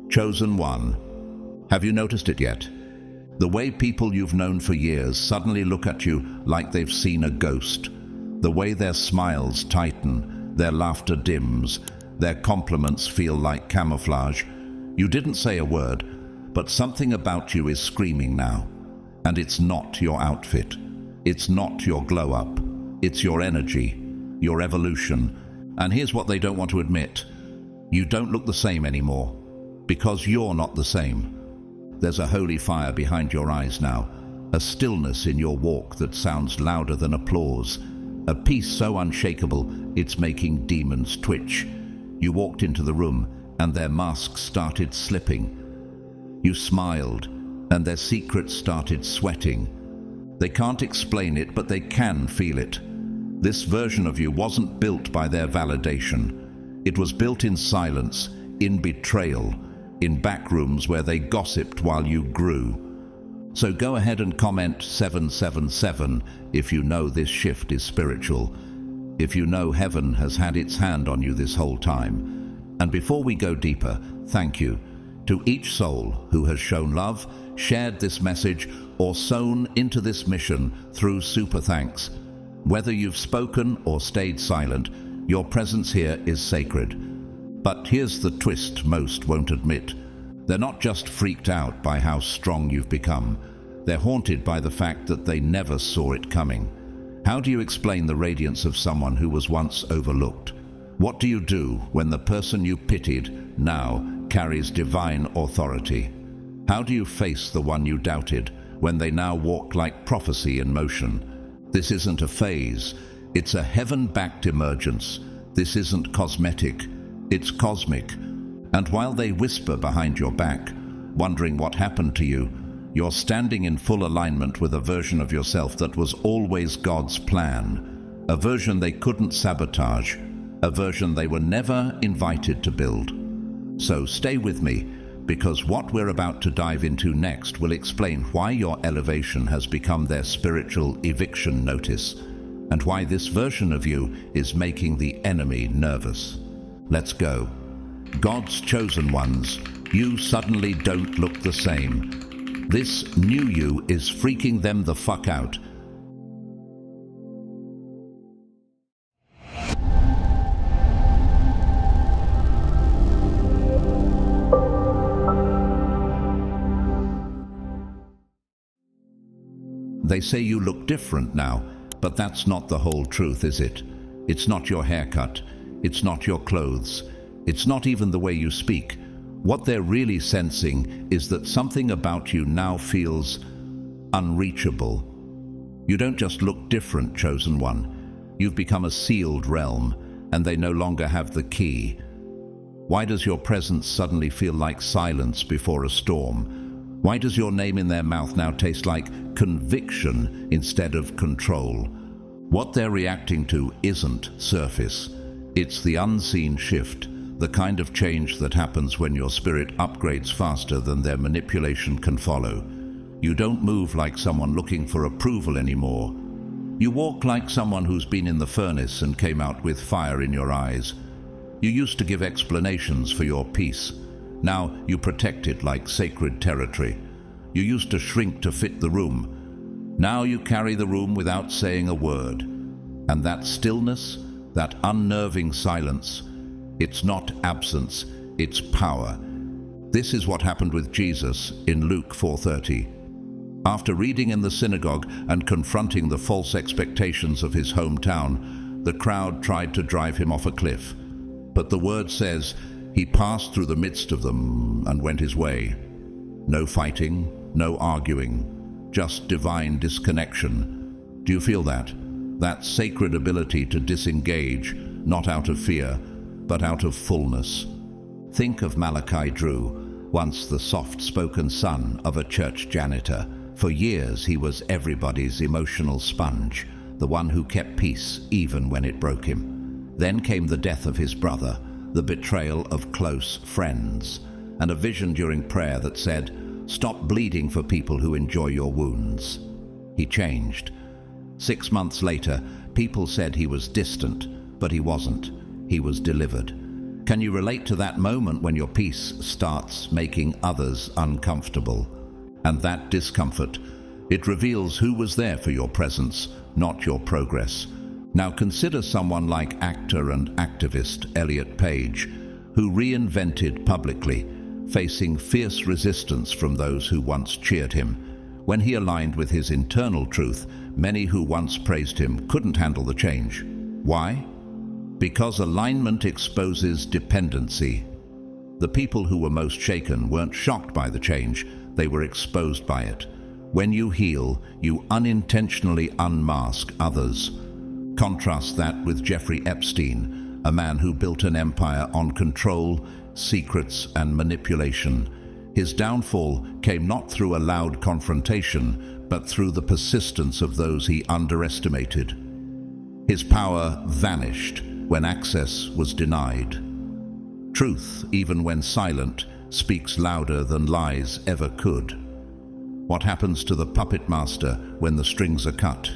Chosen one. Have you noticed it yet? The way people you've known for years suddenly look at you like they've seen a ghost. The way their smiles tighten, their laughter dims, their compliments feel like camouflage. You didn't say a word, but something about you is screaming now. And it's not your outfit. It's not your glow up. It's your energy, your evolution. And here's what they don't want to admit. You don't look the same anymore, because you're not the same. There's a holy fire behind your eyes now, a stillness in your walk that sounds louder than applause, a peace so unshakable it's making demons twitch. You walked into the room and their masks started slipping. You smiled and their secrets started sweating. They can't explain it, but they can feel it. This version of you wasn't built by their validation. It was built in silence, in betrayal, in back rooms where they gossiped while you grew. So go ahead and comment 777 if you know this shift is spiritual, if you know heaven has had its hand on you this whole time. And before we go deeper, thank you to each soul who has shown love, shared this message, or sown into this mission through super thanks. Whether you've spoken or stayed silent, your presence here is sacred. But here's the twist most won't admit. They're not just freaked out by how strong you've become. They're haunted by the fact that they never saw it coming. How do you explain the radiance of someone who was once overlooked? What do you do when the person you pitied now carries divine authority? How do you face the one you doubted when they now walk like prophecy in motion? This isn't a phase. It's a heaven-backed emergence. This isn't cosmetic. It's cosmic. And while they whisper behind your back, wondering what happened to you, you're standing in full alignment with a version of yourself that was always God's plan, a version they couldn't sabotage, a version they were never invited to build. So stay with me, because what we're about to dive into next will explain why your elevation has become their spiritual eviction notice, and why this version of you is making the enemy nervous. Let's go. God's chosen ones, you suddenly don't look the same. This new you is freaking them the fuck out. They say you look different now, but that's not the whole truth, is it? It's not your haircut. It's not your clothes. It's not even the way you speak. What they're really sensing is that something about you now feels unreachable. You don't just look different, chosen one. You've become a sealed realm, and they no longer have the key. Why does your presence suddenly feel like silence before a storm? Why does your name in their mouth now taste like conviction instead of control? What they're reacting to isn't surface. It's the unseen shift, the kind of change that happens when your spirit upgrades faster than their manipulation can follow. You don't move like someone looking for approval anymore. You walk like someone who's been in the furnace and came out with fire in your eyes. You used to give explanations for your peace. Now you protect it like sacred territory. You used to shrink to fit the room. Now you carry the room without saying a word. And that stillness, that unnerving silence, it's not absence, it's power. This is what happened with Jesus in Luke 4:30. After reading in the synagogue and confronting the false expectations of his hometown, the crowd tried to drive him off a cliff. But the word says he passed through the midst of them and went his way. No fighting, no arguing, just divine disconnection. Do you feel that? That sacred ability to disengage, not out of fear, but out of fullness. Think of Malachi Drew, once the soft-spoken son of a church janitor. For years he was everybody's emotional sponge, the one who kept peace even when it broke him. Then came the death of his brother, the betrayal of close friends, and a vision during prayer that said, "Stop bleeding for people who enjoy your wounds." He changed. 6 months later, people said he was distant, but he wasn't. He was delivered. Can you relate to that moment when your peace starts making others uncomfortable? And that discomfort, it reveals who was there for your presence, not your progress. Now consider someone like actor and activist Elliot Page, who reinvented publicly, facing fierce resistance from those who once cheered him. When he aligned with his internal truth, many who once praised him couldn't handle the change. Why? Because alignment exposes dependency. The people who were most shaken weren't shocked by the change, they were exposed by it. When you heal, you unintentionally unmask others. Contrast that with Jeffrey Epstein, a man who built an empire on control, secrets, and manipulation. His downfall came not through a loud confrontation, but through the persistence of those he underestimated. His power vanished when access was denied. Truth, even when silent, speaks louder than lies ever could. What happens to the puppet master when the strings are cut?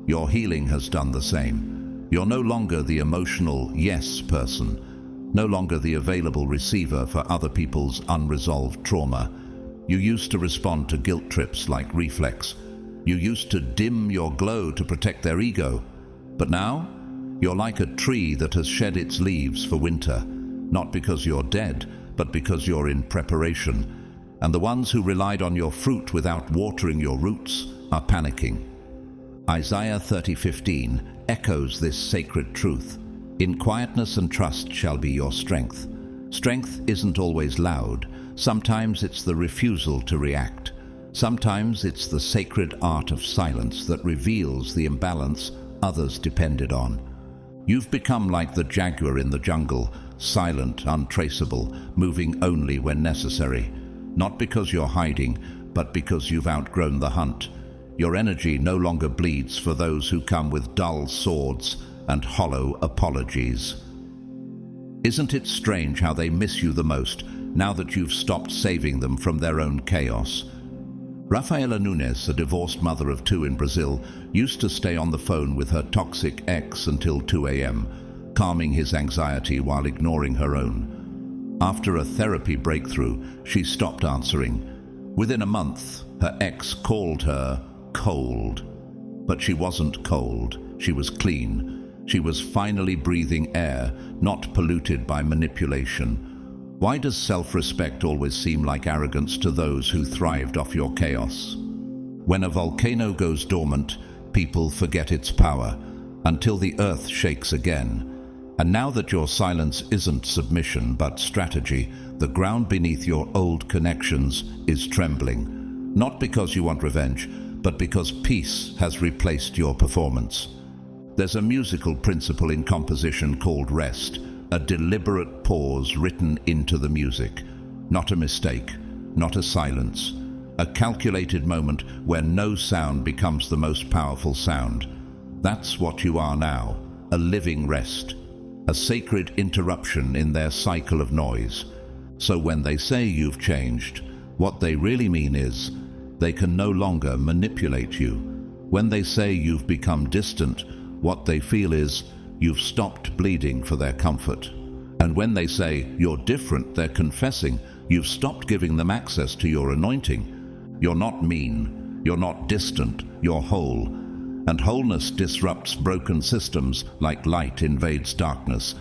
Your healing has done the same. You're no longer the emotional yes person, no longer the available receiver for other people's unresolved trauma. You used to respond to guilt trips like reflex. You used to dim your glow to protect their ego. But now, you're like a tree that has shed its leaves for winter, not because you're dead, but because you're in preparation. And the ones who relied on your fruit without watering your roots are panicking. Isaiah 30:15 echoes this sacred truth. In quietness and trust shall be your strength. Strength isn't always loud. Sometimes it's the refusal to react. Sometimes it's the sacred art of silence that reveals the imbalance others depended on. You've become like the jaguar in the jungle, silent, untraceable, moving only when necessary. Not because you're hiding, but because you've outgrown the hunt. Your energy no longer bleeds for those who come with dull swords and hollow apologies. Isn't it strange how they miss you the most now that you've stopped saving them from their own chaos? Rafaela Nunes, a divorced mother of 2 in Brazil, used to stay on the phone with her toxic ex until 2 a.m., calming his anxiety while ignoring her own. After a therapy breakthrough, she stopped answering. Within a month, her ex called her cold. But she wasn't cold, she was clean. She was finally breathing air, not polluted by manipulation. Why does self-respect always seem like arrogance to those who thrived off your chaos? When a volcano goes dormant, people forget its power, until the earth shakes again. And now that your silence isn't submission but strategy, the ground beneath your old connections is trembling. Not because you want revenge, but because peace has replaced your performance. There's a musical principle in composition called rest, a deliberate pause written into the music. Not a mistake, not a silence. A calculated moment where no sound becomes the most powerful sound. That's what you are now, a living rest, a sacred interruption in their cycle of noise. So when they say you've changed, what they really mean is they can no longer manipulate you. When they say you've become distant, what they feel is you've stopped bleeding for their comfort. And when they say you're different, they're confessing you've stopped giving them access to your anointing. You're not mean, you're not distant, you're whole. And wholeness disrupts broken systems like light invades darkness.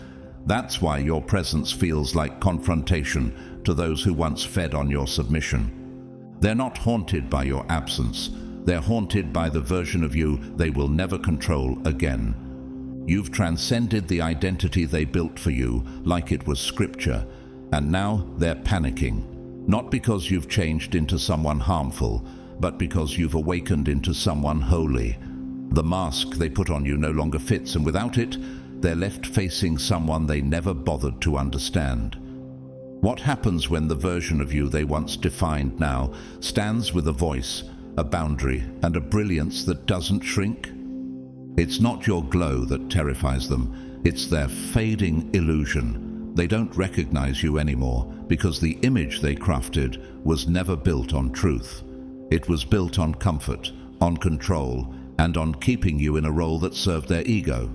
That's why your presence feels like confrontation to those who once fed on your submission. They're not haunted by your absence. They're haunted by the version of you they will never control again. You've transcended the identity they built for you like it was scripture, and now they're panicking. Not because you've changed into someone harmful, but because you've awakened into someone holy. The mask they put on you no longer fits, and without it, they're left facing someone they never bothered to understand. What happens when the version of you they once defined now stands with a voice, a boundary, and a brilliance that doesn't shrink? It's not your glow that terrifies them, it's their fading illusion. They don't recognize you anymore because the image they crafted was never built on truth. It was built on comfort, on control, and on keeping you in a role that served their ego.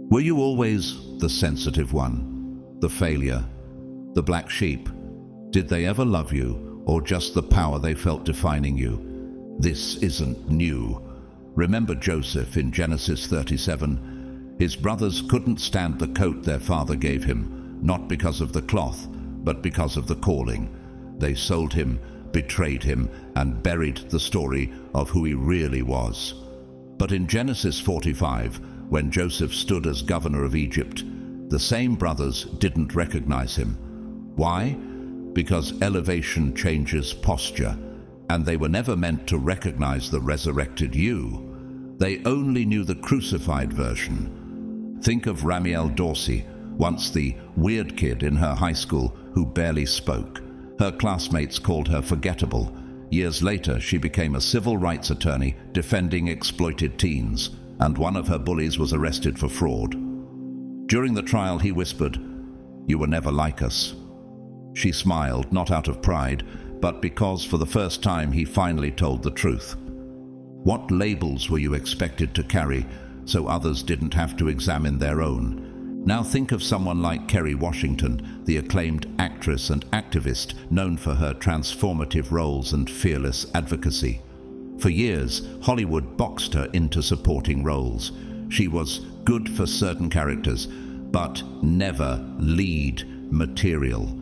Were you always the sensitive one? the failure, the black sheep. Did they ever love you, or just the power they felt defining you? This isn't new. Remember Joseph in Genesis 37? His brothers couldn't stand the coat their father gave him, not because of the cloth, but because of the calling. They sold him, betrayed him, and buried the story of who he really was. But in Genesis 45, when Joseph stood as governor of Egypt, the same brothers didn't recognize him. Why? Because elevation changes posture, and they were never meant to recognize the resurrected you. They only knew the crucified version. Think of Ramiel Dorsey, once the weird kid in her high school who barely spoke. Her classmates called her forgettable. Years later, she became a civil rights attorney defending exploited teens, and one of her bullies was arrested for fraud. During the trial, he whispered, "You were never like us." She smiled, not out of pride, but because for the first time he finally told the truth. What labels were you expected to carry so others didn't have to examine their own? Now think of someone like Kerry Washington, the acclaimed actress and activist known for her transformative roles and fearless advocacy. For years, Hollywood boxed her into supporting roles. She was good for certain characters, but never lead material.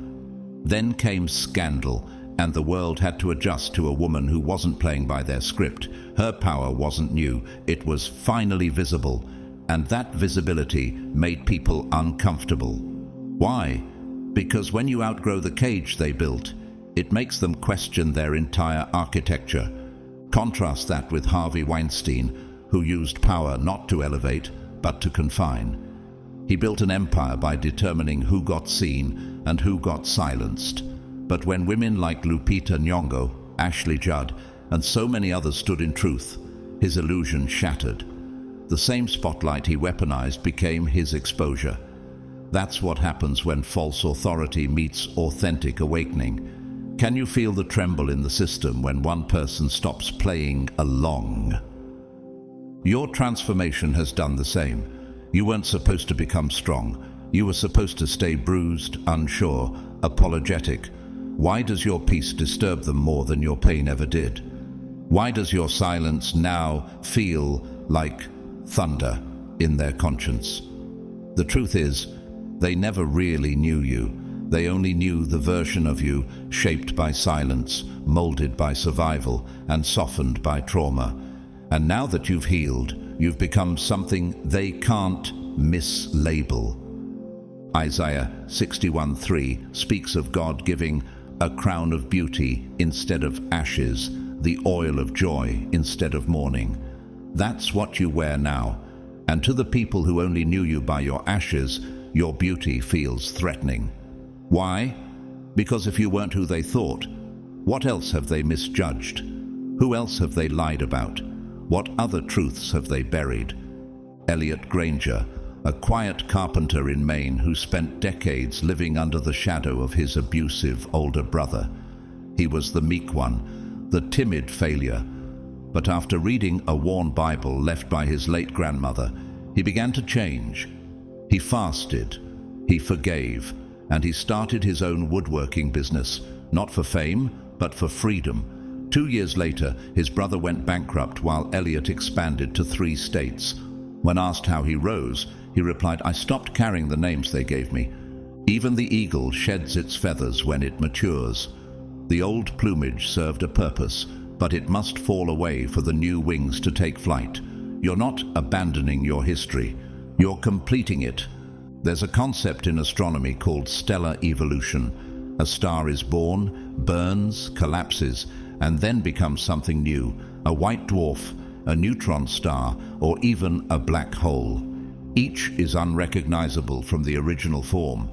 Then came Scandal, and the world had to adjust to a woman who wasn't playing by their script. Her power wasn't new, it was finally visible, and that visibility made people uncomfortable. Why? Because when you outgrow the cage they built, it makes them question their entire architecture. Contrast that with Harvey Weinstein, who used power not to elevate, but to confine. He built an empire by determining who got seen and who got silenced. But when women like Lupita Nyong'o, Ashley Judd, and so many others stood in truth, his illusion shattered. The same spotlight he weaponized became his exposure. That's what happens when false authority meets authentic awakening. Can you feel the tremble in the system when one person stops playing along? Your transformation has done the same. You weren't supposed to become strong. You were supposed to stay bruised, unsure, apologetic. Why does your peace disturb them more than your pain ever did? Why does your silence now feel like thunder in their conscience? The truth is, they never really knew you. They only knew the version of you shaped by silence, molded by survival, and softened by trauma. And now that you've healed, you've become something they can't mislabel. Isaiah 61:3 speaks of God giving a crown of beauty instead of ashes, the oil of joy instead of mourning. That's what you wear now, and to the people who only knew you by your ashes, your beauty feels threatening. Why? Because if you weren't who they thought, what else have they misjudged? Who else have they lied about? What other truths have they buried? Elliot Granger, a quiet carpenter in Maine who spent decades living under the shadow of his abusive older brother. He was the meek one, the timid failure. But after reading a worn Bible left by his late grandmother, he began to change. He fasted, he forgave, and he started his own woodworking business, not for fame, but for freedom. 2 years later, his brother went bankrupt while Elliot expanded to 3 states. When asked how he rose, he replied, "I stopped carrying the names they gave me. Even the eagle sheds its feathers when it matures. The old plumage served a purpose, but it must fall away for the new wings to take flight. You're not abandoning your history, you're completing it." There's a concept in astronomy called stellar evolution. A star is born, burns, collapses, and then becomes something new, a white dwarf, a neutron star, or even a black hole. Each is unrecognizable from the original form.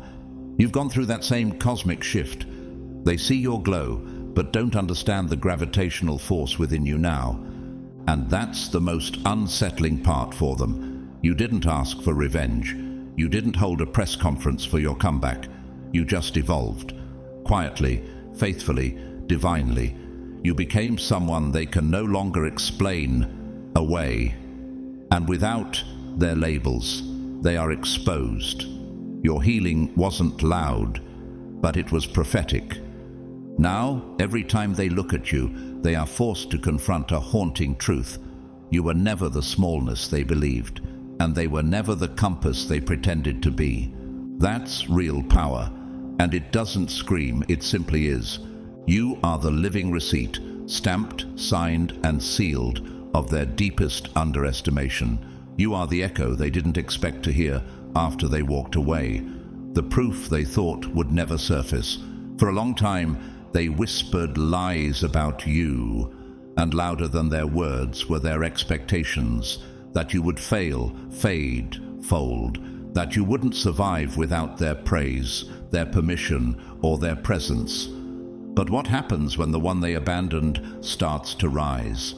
You've gone through that same cosmic shift. They see your glow, but don't understand the gravitational force within you now. And that's the most unsettling part for them. You didn't ask for revenge. You didn't hold a press conference for your comeback. You just evolved. Quietly, faithfully, divinely. You became someone they can no longer explain away. And without their labels, they are exposed. Your healing wasn't loud, but it was prophetic. Now, every time they look at you, they are forced to confront a haunting truth. You were never the smallness they believed, and they were never the compass they pretended to be. That's real power, and it doesn't scream, it simply is. You are the living receipt, stamped, signed, and sealed, of their deepest underestimation. You are the echo they didn't expect to hear after they walked away, the proof they thought would never surface. For a long time, they whispered lies about you, and louder than their words were their expectations that you would fail, fade, fold, that you wouldn't survive without their praise, their permission, or their presence. But what happens when the one they abandoned starts to rise?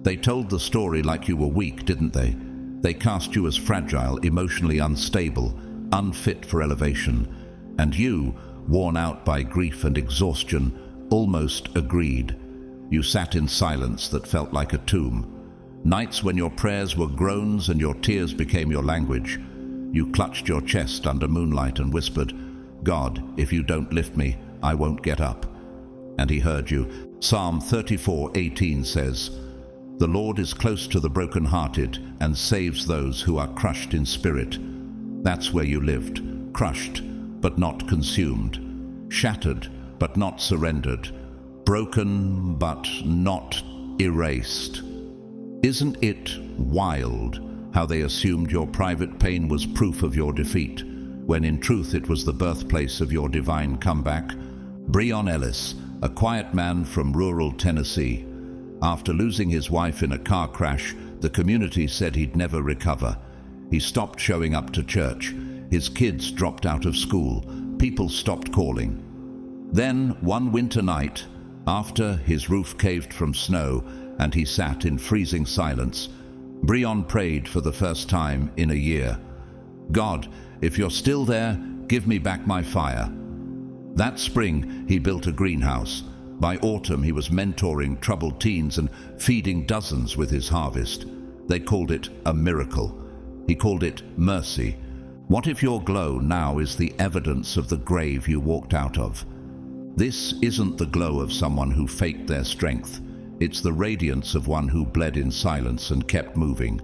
They told the story like you were weak, didn't they? They cast you as fragile, emotionally unstable, unfit for elevation. And you, worn out by grief and exhaustion, almost agreed. You sat in silence that felt like a tomb. Nights when your prayers were groans and your tears became your language. You clutched your chest under moonlight and whispered, "God, if you don't lift me, I won't get up." And he heard you. Psalm 34:18 says, "The Lord is close to the brokenhearted and saves those who are crushed in spirit." That's where you lived, crushed but not consumed, shattered but not surrendered, broken but not erased. Isn't it wild how they assumed your private pain was proof of your defeat, when in truth it was the birthplace of your divine comeback? Breon Ellis, a quiet man from rural Tennessee. After losing his wife in a car crash, the community said he'd never recover. He stopped showing up to church. His kids dropped out of school. People stopped calling. Then, one winter night, after his roof caved from snow and he sat in freezing silence, Breon prayed for the first time in a year. "God, if you're still there, give me back my fire." That spring, he built a greenhouse. By autumn, he was mentoring troubled teens and feeding dozens with his harvest. They called it a miracle. He called it mercy. What if your glow now is the evidence of the grave you walked out of? This isn't the glow of someone who faked their strength. It's the radiance of one who bled in silence and kept moving.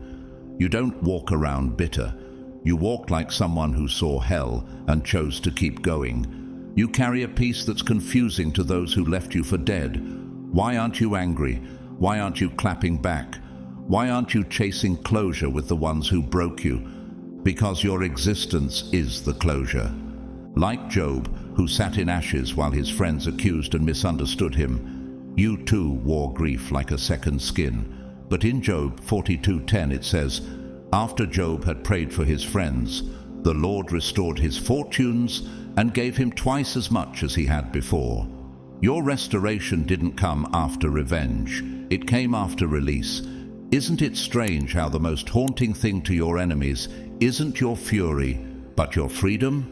You don't walk around bitter. You walk like someone who saw hell and chose to keep going. You carry a peace that's confusing to those who left you for dead. Why aren't you angry? Why aren't you clapping back? Why aren't you chasing closure with the ones who broke you? Because your existence is the closure. Like Job, who sat in ashes while his friends accused and misunderstood him, you too wore grief like a second skin. But in Job 42:10 it says, "After Job had prayed for his friends, the Lord restored his fortunes and gave him twice as much as he had before." Your restoration didn't come after revenge. It came after release. Isn't it strange how the most haunting thing to your enemies isn't your fury, but your freedom?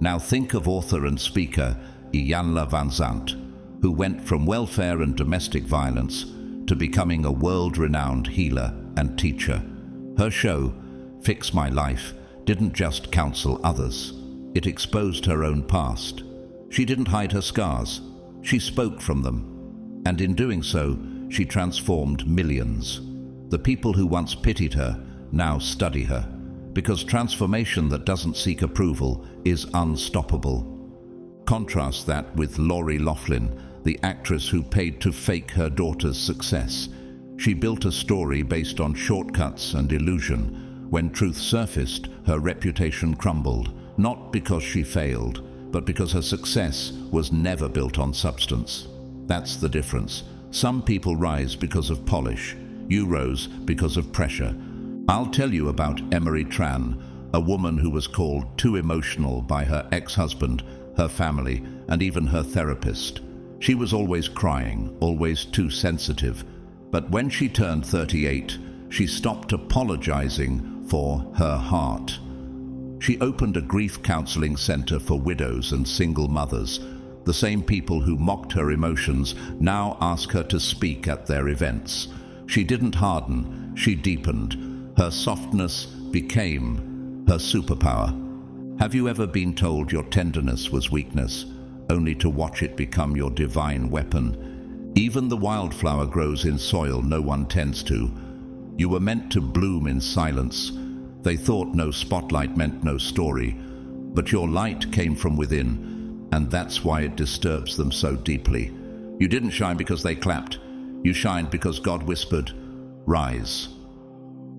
Now think of author and speaker Iyanla Vanzant, who went from welfare and domestic violence to becoming a world-renowned healer and teacher. Her show, Fix My Life, didn't just counsel others. It exposed her own past. She didn't hide her scars. She spoke from them. And in doing so, she transformed millions. The people who once pitied her now study her, because transformation that doesn't seek approval is unstoppable. Contrast that with Lori Loughlin, the actress who paid to fake her daughter's success. She built a story based on shortcuts and illusion. When truth surfaced, her reputation crumbled, not because she failed, but because her success was never built on substance. That's the difference. Some people rise because of polish. You rose because of pressure. I'll tell you about Emery Tran, a woman who was called too emotional by her ex-husband, her family, and even her therapist. She was always crying, always too sensitive. But when she turned 38, she stopped apologizing for her heart. She opened a grief counseling center for widows and single mothers. The same people who mocked her emotions now ask her to speak at their events. She didn't harden, she deepened. Her softness became her superpower. Have you ever been told your tenderness was weakness, only to watch it become your divine weapon? Even the wildflower grows in soil no one tends to. You were meant to bloom in silence. They thought no spotlight meant no story, but your light came from within, and that's why it disturbs them so deeply. You didn't shine because they clapped. You shined because God whispered, "Rise."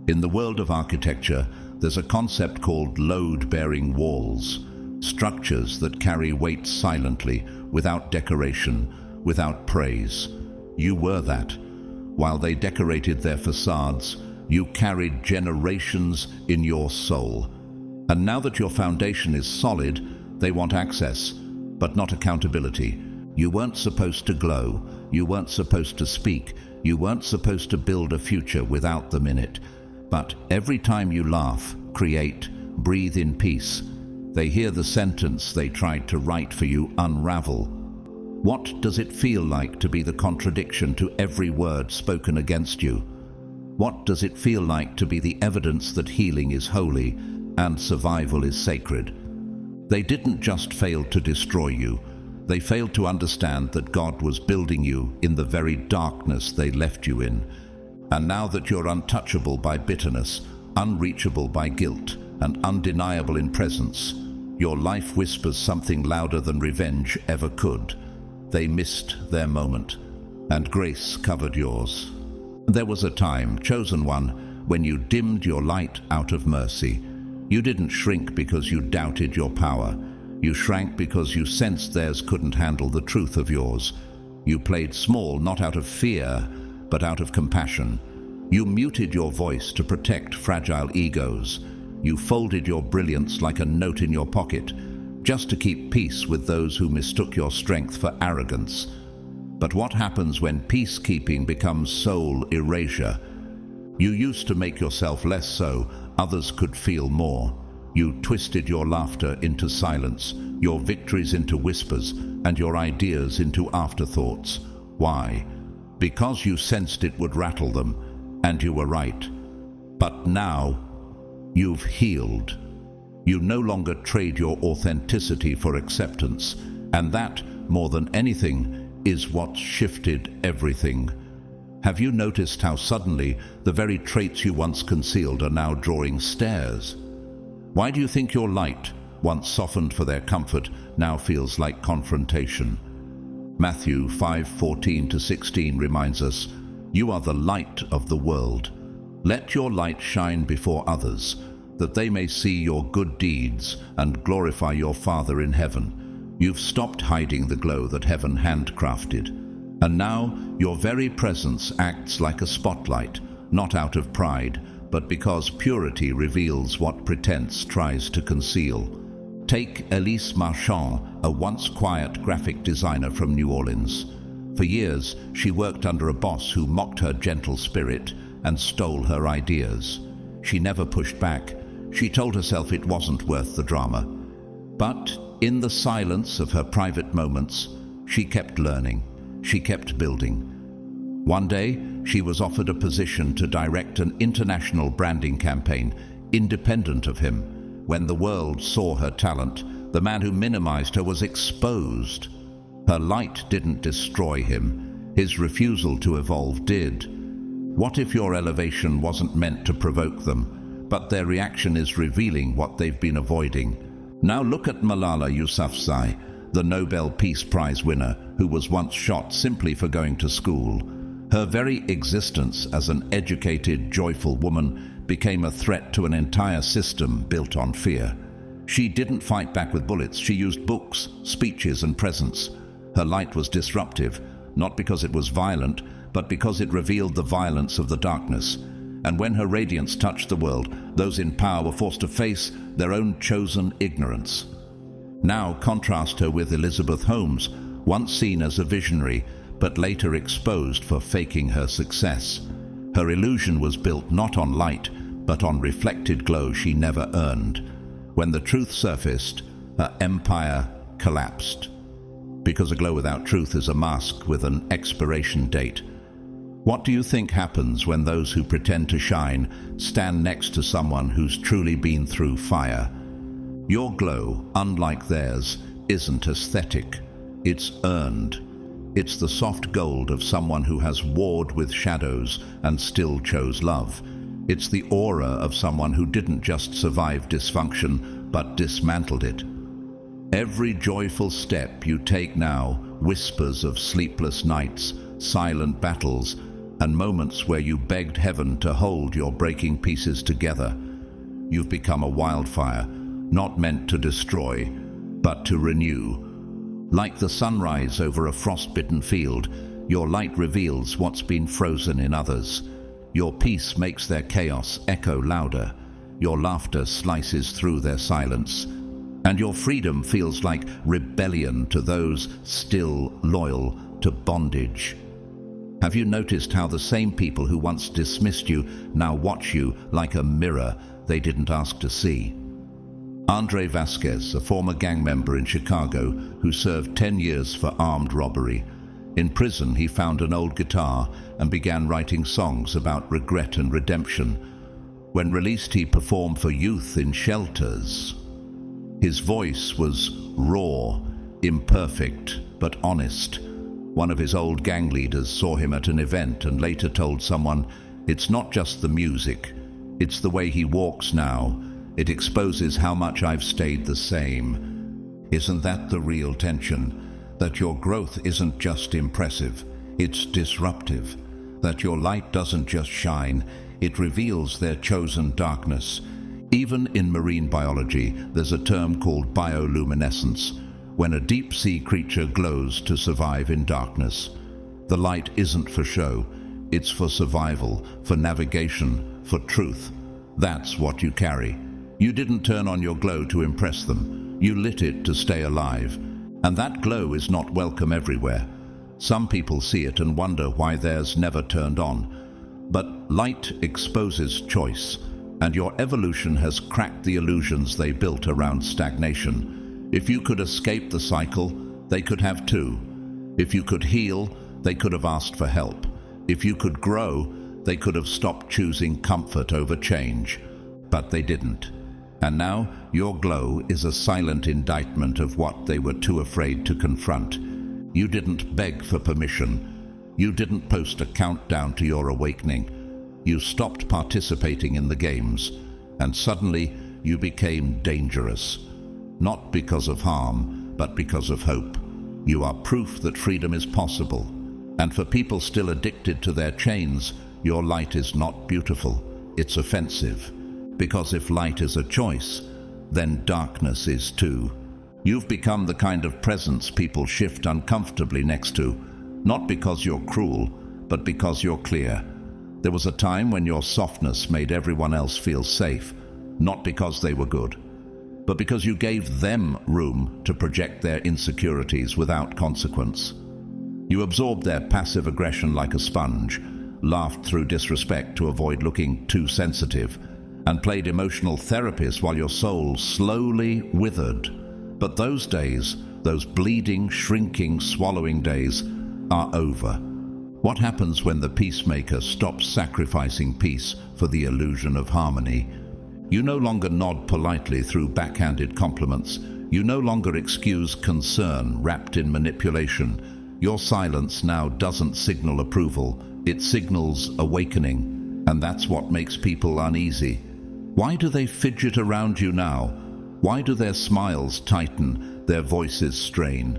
In the world of architecture, there's a concept called load-bearing walls, structures that carry weight silently, without decoration, without praise. You were that. While they decorated their facades, you carried generations in your soul. And now that your foundation is solid, they want access, but not accountability. You weren't supposed to glow. You weren't supposed to speak. You weren't supposed to build a future without them in it. But every time you laugh, create, breathe in peace, they hear the sentence they tried to write for you unravel. What does it feel like to be the contradiction to every word spoken against you? What does it feel like to be the evidence that healing is holy and survival is sacred? They didn't just fail to destroy you. They failed to understand that God was building you in the very darkness they left you in. And now that you're untouchable by bitterness, unreachable by guilt, and undeniable in presence, your life whispers something louder than revenge ever could. They missed their moment, and grace covered yours. There was a time, chosen one, when you dimmed your light out of mercy. You didn't shrink because you doubted your power. You shrank because you sensed theirs couldn't handle the truth of yours. You played small, not out of fear, but out of compassion. You muted your voice to protect fragile egos. You folded your brilliance like a note in your pocket, just to keep peace with those who mistook your strength for arrogance. But what happens when peacekeeping becomes soul erasure? You used to make yourself less so others could feel more. You twisted your laughter into silence, your victories into whispers, and your ideas into afterthoughts. Why? Because you sensed it would rattle them, and you were right. But now, you've healed. You no longer trade your authenticity for acceptance, and that, more than anything, is what shifted everything. Have you noticed how suddenly the very traits you once concealed are now drawing stares? Why do you think your light, once softened for their comfort, now feels like confrontation? Matthew 5:14-16 reminds us, "You are the light of the world. Let your light shine before others, that they may see your good deeds and glorify your Father in heaven." You've stopped hiding the glow that heaven handcrafted, and now your very presence acts like a spotlight, not out of pride, but because purity reveals what pretense tries to conceal. Take Elise Marchand, a once quiet graphic designer from New Orleans. For years, she worked under a boss who mocked her gentle spirit and stole her ideas. She never pushed back. She told herself it wasn't worth the drama. But in the silence of her private moments, she kept learning. She kept building. One day, she was offered a position to direct an international branding campaign, independent of him. When the world saw her talent, the man who minimized her was exposed. Her light didn't destroy him. His refusal to evolve did. What if your elevation wasn't meant to provoke them, but their reaction is revealing what they've been avoiding? Now look at Malala Yousafzai, the Nobel Peace Prize winner, who was once shot simply for going to school. Her very existence as an educated, joyful woman became a threat to an entire system built on fear. She didn't fight back with bullets. She used books, speeches, and presence. Her light was disruptive, not because it was violent, but because it revealed the violence of the darkness. And when her radiance touched the world, those in power were forced to face their own chosen ignorance. Now contrast her with Elizabeth Holmes, once seen as a visionary, but later exposed for faking her success. Her illusion was built not on light, but on reflected glow she never earned. When the truth surfaced, her empire collapsed. Because a glow without truth is a mask with an expiration date. What do you think happens when those who pretend to shine stand next to someone who's truly been through fire? Your glow, unlike theirs, isn't aesthetic. It's earned. It's the soft gold of someone who has warred with shadows and still chose love. It's the aura of someone who didn't just survive dysfunction, but dismantled it. Every joyful step you take now whispers of sleepless nights, silent battles, and moments where you begged heaven to hold your breaking pieces together. You've become a wildfire, not meant to destroy, but to renew. Like the sunrise over a frost-bitten field, your light reveals what's been frozen in others. Your peace makes their chaos echo louder. Your laughter slices through their silence. And your freedom feels like rebellion to those still loyal to bondage. Have you noticed how the same people who once dismissed you now watch you like a mirror they didn't ask to see? Andre Vasquez, a former gang member in Chicago who served 10 years for armed robbery. In prison, he found an old guitar and began writing songs about regret and redemption. When released, he performed for youth in shelters. His voice was raw, imperfect, but honest. One of his old gang leaders saw him at an event and later told someone, "It's not just the music, it's the way he walks now. It exposes how much I've stayed the same." Isn't that the real tension? That your growth isn't just impressive, it's disruptive. That your light doesn't just shine, it reveals their chosen darkness. Even in marine biology, there's a term called bioluminescence, when a deep-sea creature glows to survive in darkness. The light isn't for show, it's for survival, for navigation, for truth. That's what you carry. You didn't turn on your glow to impress them. You lit it to stay alive. And that glow is not welcome everywhere. Some people see it and wonder why theirs never turned on. But light exposes choice, and your evolution has cracked the illusions they built around stagnation. If you could escape the cycle, they could have too. If you could heal, they could have asked for help. If you could grow, they could have stopped choosing comfort over change. But they didn't. And now, your glow is a silent indictment of what they were too afraid to confront. You didn't beg for permission. You didn't post a countdown to your awakening. You stopped participating in the games, and suddenly you became dangerous. Not because of harm, but because of hope. You are proof that freedom is possible. And for people still addicted to their chains, your light is not beautiful, it's offensive. Because if light is a choice, then darkness is too. You've become the kind of presence people shift uncomfortably next to, not because you're cruel, but because you're clear. There was a time when your softness made everyone else feel safe, not because they were good, but because you gave them room to project their insecurities without consequence. You absorbed their passive aggression like a sponge, laughed through disrespect to avoid looking too sensitive, and played emotional therapist while your soul slowly withered. But those days, those bleeding, shrinking, swallowing days, are over. What happens when the peacemaker stops sacrificing peace for the illusion of harmony? You no longer nod politely through backhanded compliments. You no longer excuse concern wrapped in manipulation. Your silence now doesn't signal approval, it signals awakening, and that's what makes people uneasy. Why do they fidget around you now? Why do their smiles tighten, their voices strain?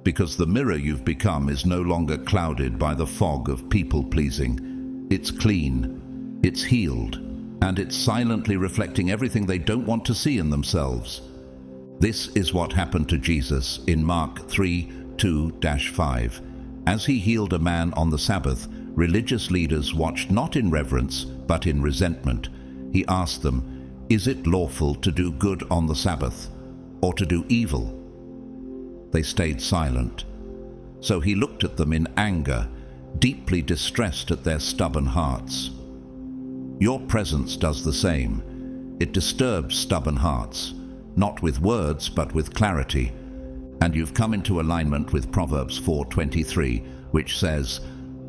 Because the mirror you've become is no longer clouded by the fog of people-pleasing. It's clean, it's healed, and it's silently reflecting everything they don't want to see in themselves. This is what happened to Jesus in Mark 3:2-5. As he healed a man on the Sabbath, religious leaders watched not in reverence, but in resentment. He asked them, "Is it lawful to do good on the Sabbath, or to do evil?" They stayed silent. So he looked at them in anger, deeply distressed at their stubborn hearts. Your presence does the same. It disturbs stubborn hearts, not with words, but with clarity. And you've come into alignment with Proverbs 4:23, which says,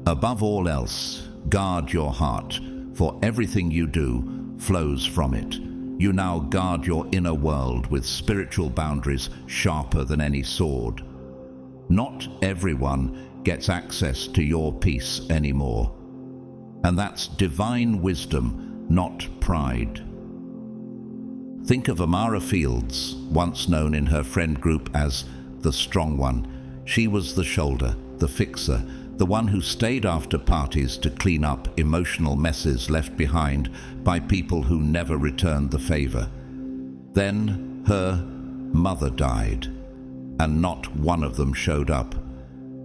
"Above all else, guard your heart, for everything you do flows from it." You now guard your inner world with spiritual boundaries sharper than any sword. Not everyone gets access to your peace anymore. And that's divine wisdom, not pride. Think of Amara Fields, once known in her friend group as the strong one. She was the shoulder, the fixer, the one who stayed after parties to clean up emotional messes left behind by people who never returned the favor. Then her mother died, and not one of them showed up.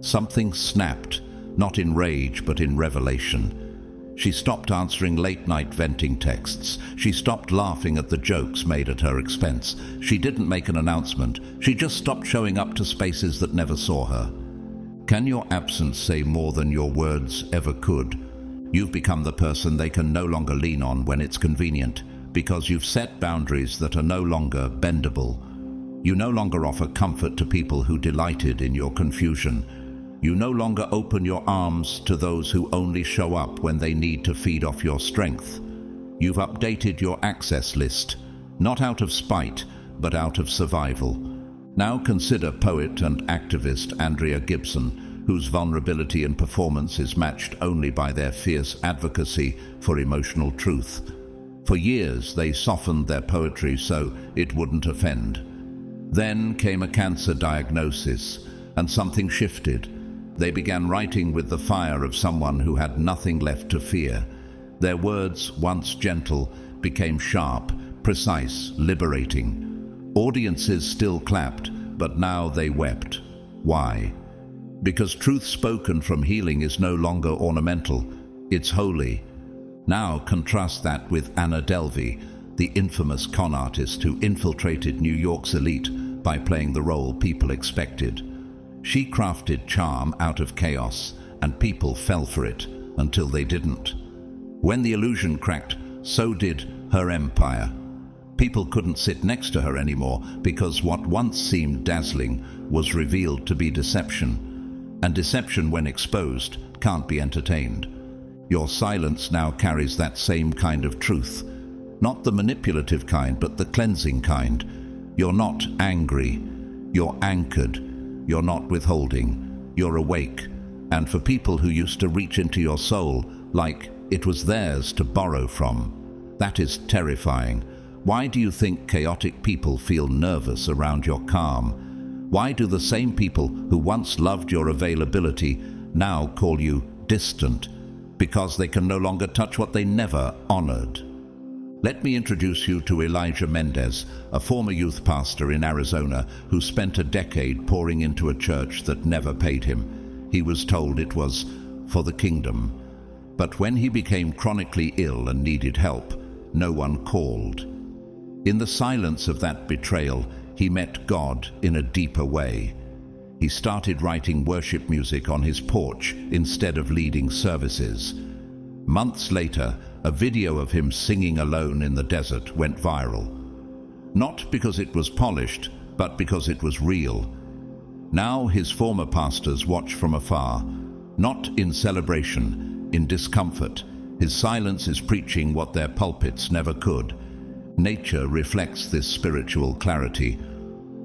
Something snapped, not in rage but in revelation. She stopped answering late-night venting texts. She stopped laughing at the jokes made at her expense. She didn't make an announcement. She just stopped showing up to spaces that never saw her. Can your absence say more than your words ever could? You've become the person they can no longer lean on when it's convenient, because you've set boundaries that are no longer bendable. You no longer offer comfort to people who delighted in your confusion. You no longer open your arms to those who only show up when they need to feed off your strength. You've updated your access list, not out of spite, but out of survival. Now consider poet and activist Andrea Gibson, whose vulnerability and performance is matched only by their fierce advocacy for emotional truth. For years, they softened their poetry so it wouldn't offend. Then came a cancer diagnosis, and something shifted. They began writing with the fire of someone who had nothing left to fear. Their words, once gentle, became sharp, precise, liberating. Audiences still clapped, but now they wept. Why? Because truth spoken from healing is no longer ornamental, it's holy. Now contrast that with Anna Delvey, the infamous con artist who infiltrated New York's elite by playing the role people expected. She crafted charm out of chaos, and people fell for it until they didn't. When the illusion cracked, so did her empire. People couldn't sit next to her anymore because what once seemed dazzling was revealed to be deception. And deception, when exposed, can't be entertained. Your silence now carries that same kind of truth. Not the manipulative kind, but the cleansing kind. You're not angry. You're anchored. You're not withholding. You're awake. And for people who used to reach into your soul like it was theirs to borrow from, that is terrifying. Why do you think chaotic people feel nervous around your calm? Why do the same people who once loved your availability now call you distant? Because they can no longer touch what they never honored. Let me introduce you to Elijah Mendez, a former youth pastor in Arizona who spent a decade pouring into a church that never paid him. He was told it was for the kingdom. But when he became chronically ill and needed help, no one called. In the silence of that betrayal, he met God in a deeper way. He started writing worship music on his porch instead of leading services. Months later, a video of him singing alone in the desert went viral. Not because it was polished, but because it was real. Now his former pastors watch from afar, not in celebration, in discomfort. His silence is preaching what their pulpits never could. Nature reflects this spiritual clarity.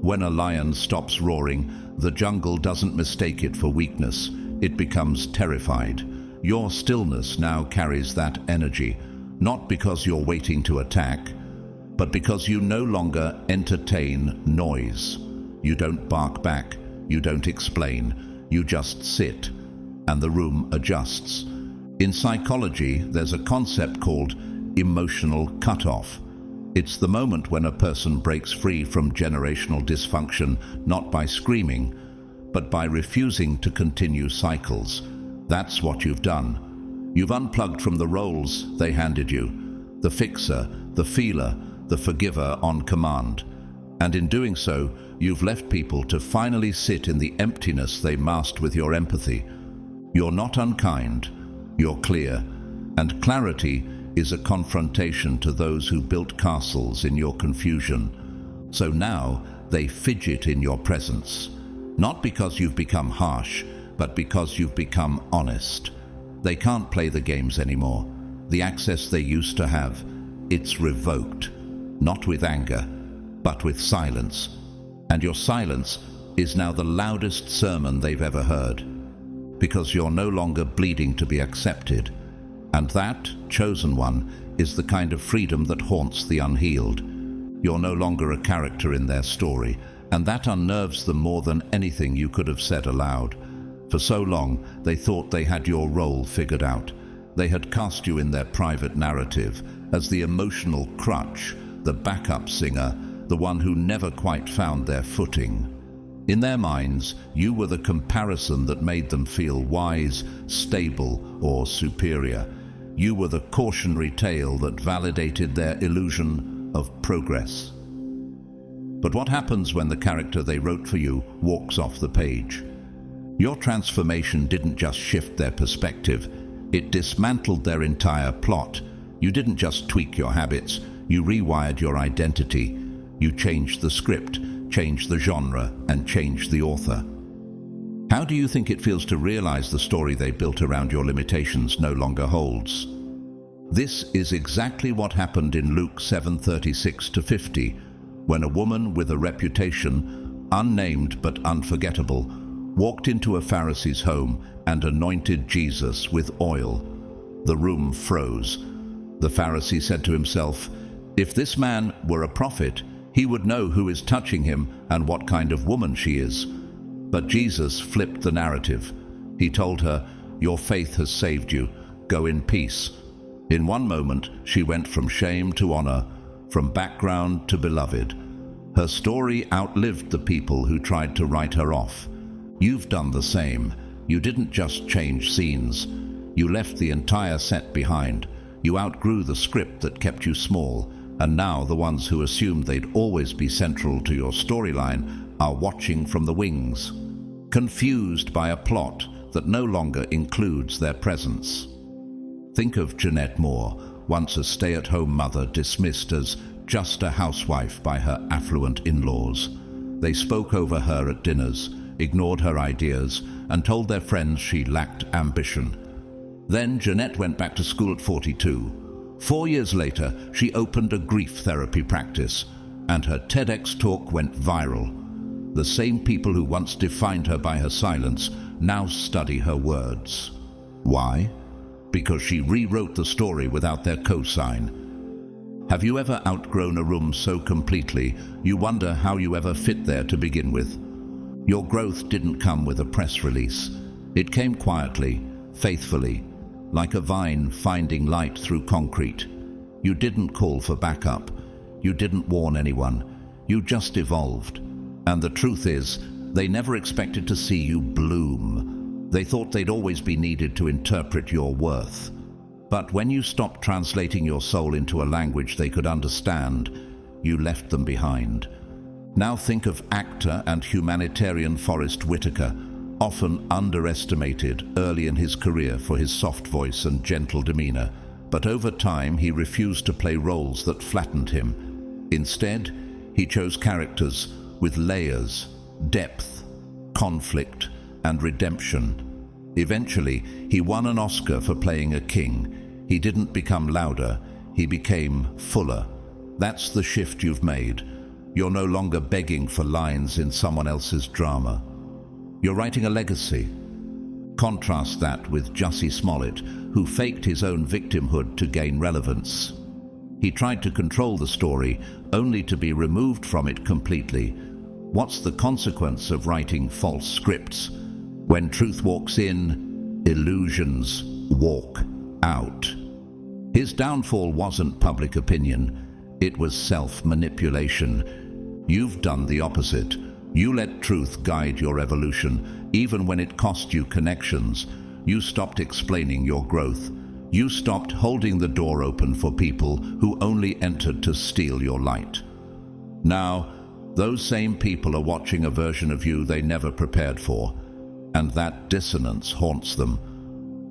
When a lion stops roaring, the jungle doesn't mistake it for weakness. It becomes terrified. Your stillness now carries that energy, not because you're waiting to attack, but because you no longer entertain noise. You don't bark back, you don't explain, you just sit, and the room adjusts. In psychology, there's a concept called emotional cutoff. It's the moment when a person breaks free from generational dysfunction, not by screaming, but by refusing to continue cycles. That's what you've done. You've unplugged from the roles they handed you, the fixer, the feeler, the forgiver on command. And in doing so, you've left people to finally sit in the emptiness they masked with your empathy. You're not unkind, you're clear, and clarity is a confrontation to those who built castles in your confusion. So now they fidget in your presence, not because you've become harsh, but because you've become honest. They can't play the games anymore. The access they used to have, it's revoked. not with anger, but with silence. And your silence is now the loudest sermon they've ever heard, because you're no longer bleeding to be accepted. And that, chosen one, is the kind of freedom that haunts the unhealed. You're no longer a character in their story, and that unnerves them more than anything you could have said aloud. For so long, they thought they had your role figured out. They had cast you in their private narrative as the emotional crutch, the backup singer, the one who never quite found their footing. In their minds, you were the comparison that made them feel wise, stable, or superior. You were the cautionary tale that validated their illusion of progress. But what happens when the character they wrote for you walks off the page? Your transformation didn't just shift their perspective, it dismantled their entire plot. You didn't just tweak your habits, you rewired your identity. You changed the script, changed the genre, and changed the author. How do you think it feels to realize the story they built around your limitations no longer holds? This is exactly what happened in Luke 7:36-50, when a woman with a reputation, unnamed but unforgettable, walked into a Pharisee's home and anointed Jesus with oil. The room froze. The Pharisee said to himself, "If this man were a prophet, he would know who is touching him and what kind of woman she is." But Jesus flipped the narrative. He told her, "Your faith has saved you. Go in peace." In one moment, she went from shame to honor, from background to beloved. Her story outlived the people who tried to write her off. You've done the same. You didn't just change scenes. You left the entire set behind. You outgrew the script that kept you small, and now the ones who assumed they'd always be central to your storyline are watching from the wings, confused by a plot that no longer includes their presence. Think of Jeanette Moore, once a stay-at-home mother dismissed as just a housewife by her affluent in-laws. They spoke over her at dinners, ignored her ideas, and told their friends she lacked ambition. Then Jeanette went back to school at 42. 4 years later, she opened a grief therapy practice, and her TEDx talk went viral. The same people who once defined her by her silence now study her words. Why? Because she rewrote the story without their cosign. Have you ever outgrown a room so completely you wonder how you ever fit there to begin with? Your growth didn't come with a press release. It came quietly, faithfully, like a vine finding light through concrete. You didn't call for backup. You didn't warn anyone. You just evolved. And the truth is, they never expected to see you bloom. They thought they'd always be needed to interpret your worth. But when you stopped translating your soul into a language they could understand, you left them behind. Now think of actor and humanitarian Forrest Whitaker, often underestimated early in his career for his soft voice and gentle demeanor. But over time, he refused to play roles that flattened him. Instead, he chose characters with layers, depth, conflict, and redemption. Eventually, he won an Oscar for playing a king. He didn't become louder, he became fuller. That's the shift you've made. You're no longer begging for lines in someone else's drama. You're writing a legacy. Contrast that with Jussie Smollett, who faked his own victimhood to gain relevance. He tried to control the story, only to be removed from it completely. What's the consequence of writing false scripts? When truth walks in, illusions walk out. His downfall wasn't public opinion, it was self-manipulation. You've done the opposite. You let truth guide your evolution, even when it cost you connections. You stopped explaining your growth. You stopped holding the door open for people who only entered to steal your light. Now, those same people are watching a version of you they never prepared for, and that dissonance haunts them.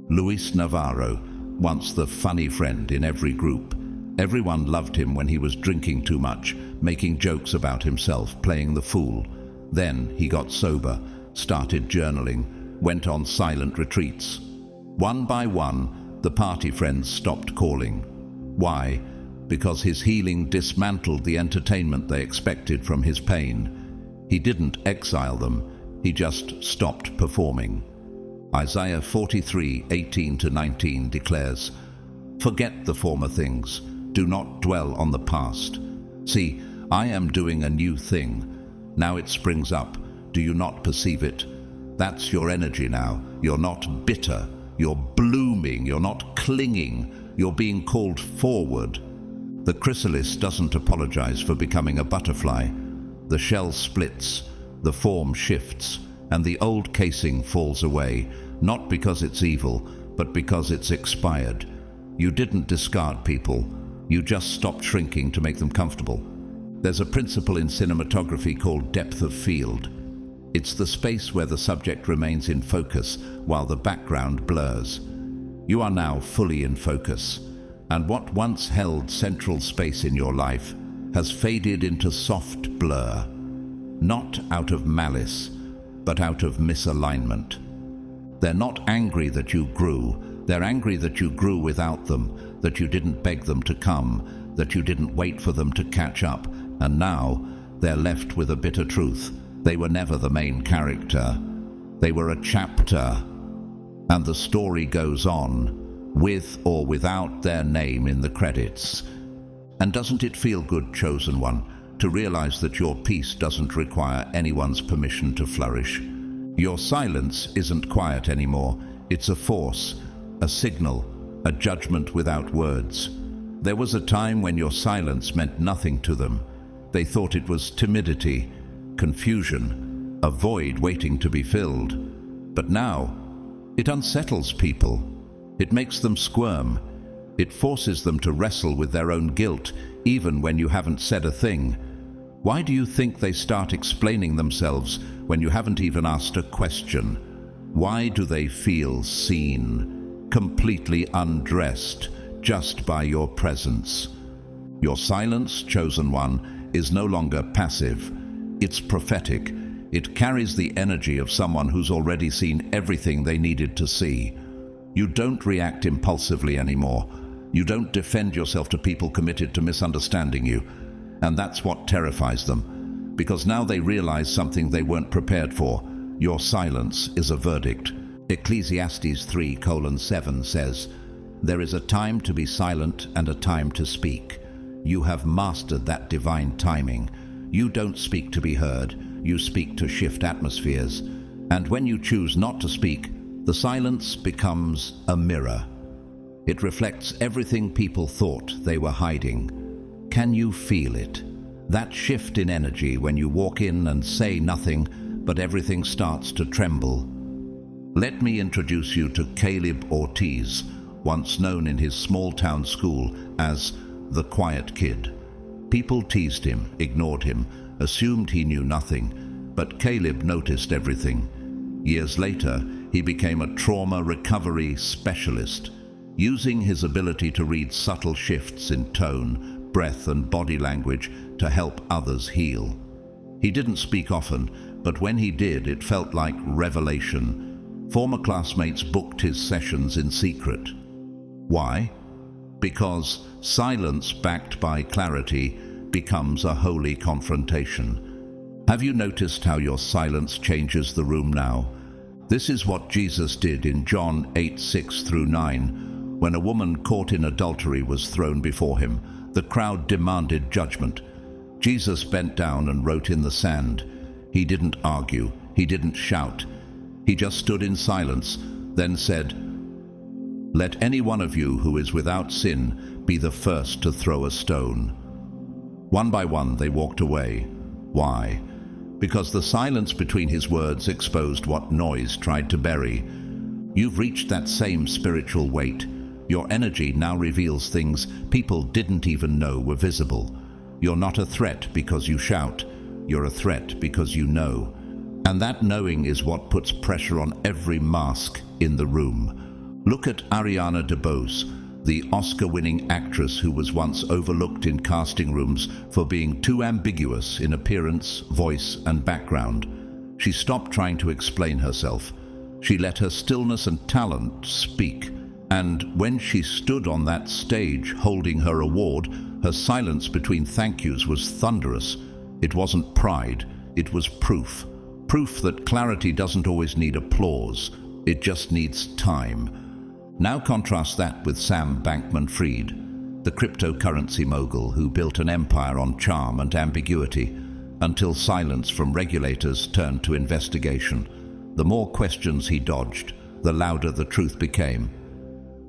Luis Navarro, once the funny friend in every group. Everyone loved him when he was drinking too much, making jokes about himself, playing the fool. Then he got sober, started journaling, went on silent retreats. One by one, the party friends stopped calling. Why? because his healing dismantled the entertainment they expected from his pain. He didn't exile them, he just stopped performing. Isaiah 43:18-19 declares, "Forget the former things, do not dwell on the past. See, I am doing a new thing. Now it springs up. Do you not perceive it? That's your energy now. You're not bitter. You're blooming. You're not clinging. You're being called forward." The chrysalis doesn't apologize for becoming a butterfly. The shell splits, the form shifts, and the old casing falls away, not because it's evil, but because it's expired. You didn't discard people. You just stopped shrinking to make them comfortable. There's a principle in cinematography called depth of field. It's the space where the subject remains in focus while the background blurs. You are now fully in focus, and what once held central space in your life has faded into soft blur, not out of malice, but out of misalignment. They're not angry that you grew. They're angry that you grew without them, that you didn't beg them to come, that you didn't wait for them to catch up, and now they're left with a bitter truth. They were never the main character. They were a chapter, and the story goes on, with or without their name in the credits. And doesn't it feel good, chosen one, to realize that your peace doesn't require anyone's permission to flourish? Your silence isn't quiet anymore. It's a force, a signal, a judgment without words. There was a time when your silence meant nothing to them. They thought it was timidity, confusion, a void waiting to be filled. But now, it unsettles people. It makes them squirm. It forces them to wrestle with their own guilt, even when you haven't said a thing. Why do you think they start explaining themselves when you haven't even asked a question? Why do they feel seen, completely undressed, just by your presence? Your silence, chosen one, is no longer passive. It's prophetic. It carries the energy of someone who's already seen everything they needed to see. You don't react impulsively anymore. You don't defend yourself to people committed to misunderstanding you. And that's what terrifies them, because now they realize something they weren't prepared for. Your silence is a verdict. Ecclesiastes 3:7 says, "There is a time to be silent and a time to speak." You have mastered that divine timing. You don't speak to be heard. You speak to shift atmospheres. And when you choose not to speak, the silence becomes a mirror. It reflects everything people thought they were hiding. Can you feel it? That shift in energy when you walk in and say nothing, but everything starts to tremble. Let me introduce you to Caleb Ortiz, once known in his small-town school as the quiet kid. People teased him, ignored him, assumed he knew nothing, but Caleb noticed everything. Years later, he became a trauma recovery specialist, using his ability to read subtle shifts in tone, breath, and body language to help others heal. He didn't speak often, but when he did, it felt like revelation. Former classmates booked his sessions in secret. Why? Because silence backed by clarity becomes a holy confrontation. Have you noticed how your silence changes the room now? This is what Jesus did in John 8:6-9. When a woman caught in adultery was thrown before him, the crowd demanded judgment. Jesus bent down and wrote in the sand. He didn't argue. He didn't shout. He just stood in silence, then said, "Let any one of you who is without sin be the first to throw a stone." One by one they walked away. Why? Because the silence between his words exposed what noise tried to bury. You've reached that same spiritual weight. Your energy now reveals things people didn't even know were visible. You're not a threat because you shout. You're a threat because you know. And that knowing is what puts pressure on every mask in the room. Look at Ariana DeBose, the Oscar-winning actress who was once overlooked in casting rooms for being too ambiguous in appearance, voice, and background. She stopped trying to explain herself. She let her stillness and talent speak. And when she stood on that stage holding her award, Her silence between thank yous was thunderous. It wasn't pride, it was proof. Proof that clarity doesn't always need applause, it just needs time. Now contrast that with Sam Bankman-Fried, the cryptocurrency mogul who built an empire on charm and ambiguity, until silence from regulators turned to investigation. The more questions he dodged, the louder the truth became.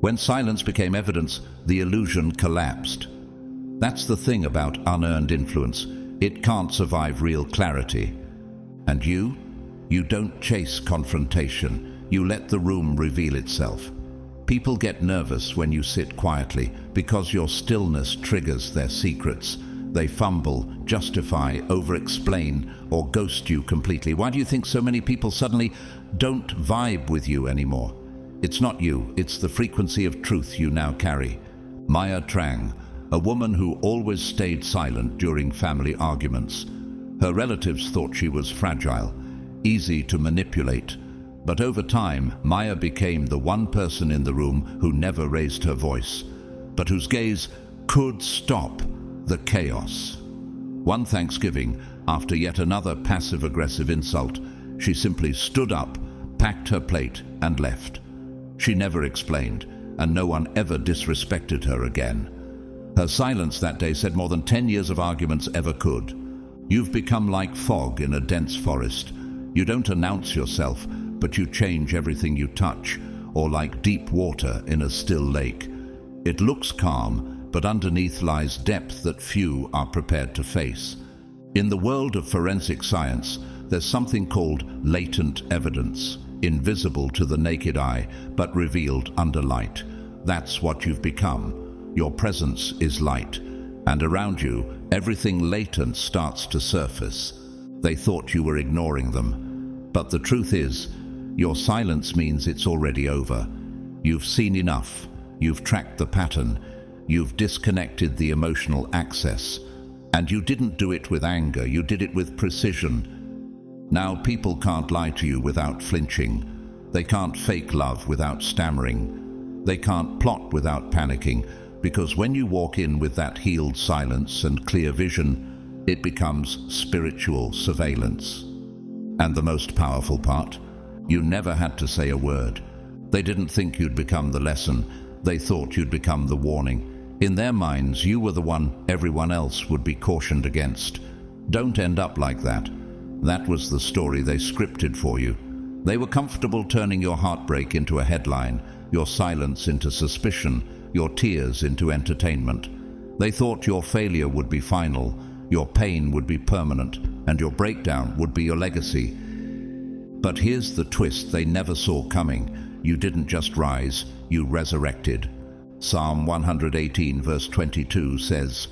When silence became evidence, the illusion collapsed. That's the thing about unearned influence. It can't survive real clarity. And you don't chase confrontation. You let the room reveal itself. People get nervous when you sit quietly because your stillness triggers their secrets. They fumble, justify, over-explain, or ghost you completely. Why do you think so many people suddenly don't vibe with you anymore? It's not you, it's the frequency of truth you now carry. Maya Trang, a woman who always stayed silent during family arguments. Her relatives thought she was fragile, easy to manipulate. But over time, Maya became the one person in the room who never raised her voice, but whose gaze could stop the chaos. One Thanksgiving, after yet another passive-aggressive insult, she simply stood up, packed her plate, and left. She never explained, and no one ever disrespected her again. Her silence that day said more than 10 years of arguments ever could. You've become like fog in a dense forest. You don't announce yourself, but you change everything you touch, or like deep water in a still lake. It looks calm, but underneath lies depth that few are prepared to face. In the world of forensic science, there's something called latent evidence, invisible to the naked eye, but revealed under light. That's what you've become. Your presence is light, and around you, everything latent starts to surface. They thought you were ignoring them, but the truth is, your silence means it's already over. You've seen enough, you've tracked the pattern, you've disconnected the emotional access, and you didn't do it with anger, you did it with precision. Now people can't lie to you without flinching. They can't fake love without stammering. They can't plot without panicking, because when you walk in with that healed silence and clear vision, it becomes spiritual surveillance. And the most powerful part, you never had to say a word. They didn't think you'd become the lesson. They thought you'd become the warning. In their minds, you were the one everyone else would be cautioned against. Don't end up like that. That was the story they scripted for you. They were comfortable turning your heartbreak into a headline, your silence into suspicion, your tears into entertainment. They thought your failure would be final, your pain would be permanent, and your breakdown would be your legacy. But here's the twist they never saw coming. You didn't just rise, you resurrected. Psalm 118 verse 22 says,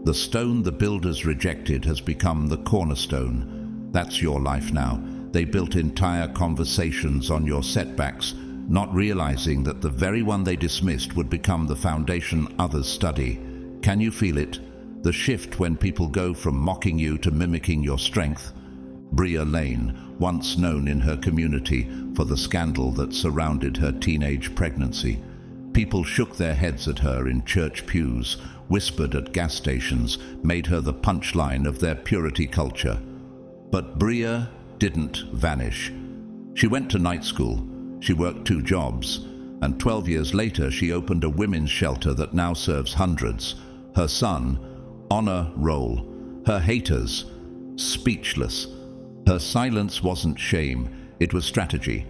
"The stone the builders rejected has become the cornerstone." That's your life now. They built entire conversations on your setbacks, not realizing that the very one they dismissed would become the foundation others study. Can you feel it? The shift when people go from mocking you to mimicking your strength? Bria Lane, once known in her community for the scandal that surrounded her teenage pregnancy. People shook their heads at her in church pews, whispered at gas stations, made her the punchline of their purity culture. But Bria didn't vanish. She went to night school, she worked 2 jobs, and 12 years later she opened a women's shelter that now serves hundreds. Her son, honor roll. Her haters, speechless. Her silence wasn't shame, it was strategy.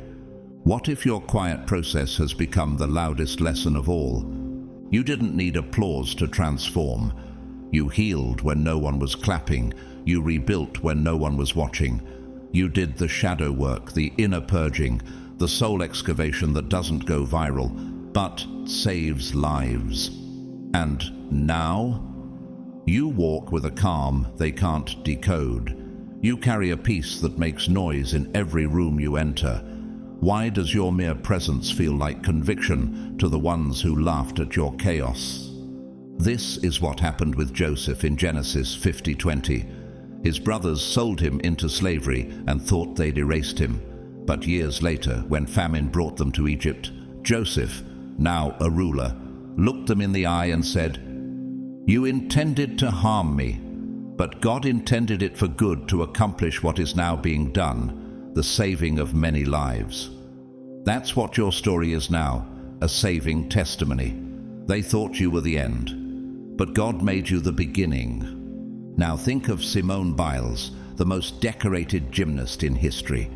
What if your quiet process has become the loudest lesson of all? You didn't need applause to transform. You healed when no one was clapping. You rebuilt when no one was watching. You did the shadow work, the inner purging, the soul excavation that doesn't go viral, but saves lives. And now, you walk with a calm they can't decode. You carry a peace that makes noise in every room you enter. Why does your mere presence feel like conviction to the ones who laughed at your chaos? This is what happened with Joseph in Genesis 50:20. His brothers sold him into slavery and thought they'd erased him. But years later, when famine brought them to Egypt, Joseph, now a ruler, looked them in the eye and said, You intended to harm me, but God intended it for good to accomplish what is now being done, the saving of many lives. That's what your story is now, a saving testimony. They thought you were the end, but God made you the beginning. Now think of Simone Biles, the most decorated gymnast in history.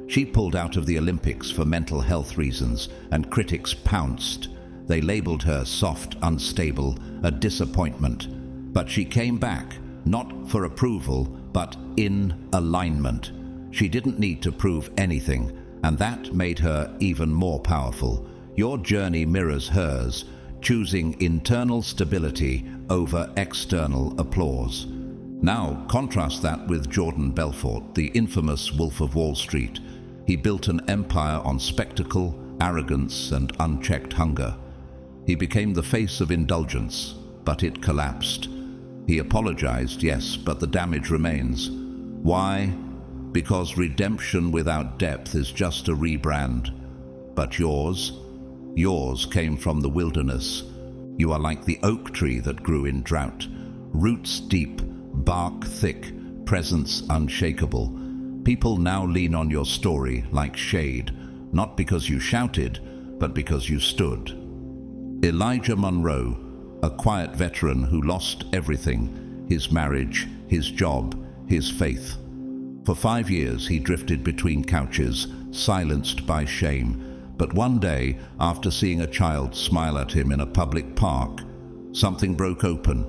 She pulled out of the Olympics for mental health reasons, and critics pounced. They labeled her soft, unstable, a disappointment. But she came back, not for approval, but in alignment. She didn't need to prove anything, and that made her even more powerful. Your journey mirrors hers, choosing internal stability over external applause. Now contrast that with Jordan Belfort, the infamous Wolf of Wall Street. He built an empire on spectacle, arrogance, and unchecked hunger. He became the face of indulgence, but it collapsed. He apologized, yes, but the damage remains. Why? Because redemption without depth is just a rebrand. But yours came from the wilderness. You are like the oak tree that grew in drought. Roots deep, bark thick, presence unshakable. People now lean on your story like shade, not because you shouted, but because you stood. Elijah Monroe, a quiet veteran who lost everything, his marriage, his job, his faith. For 5 years he drifted between couches, silenced by shame. But one day, after seeing a child smile at him in a public park, something broke open.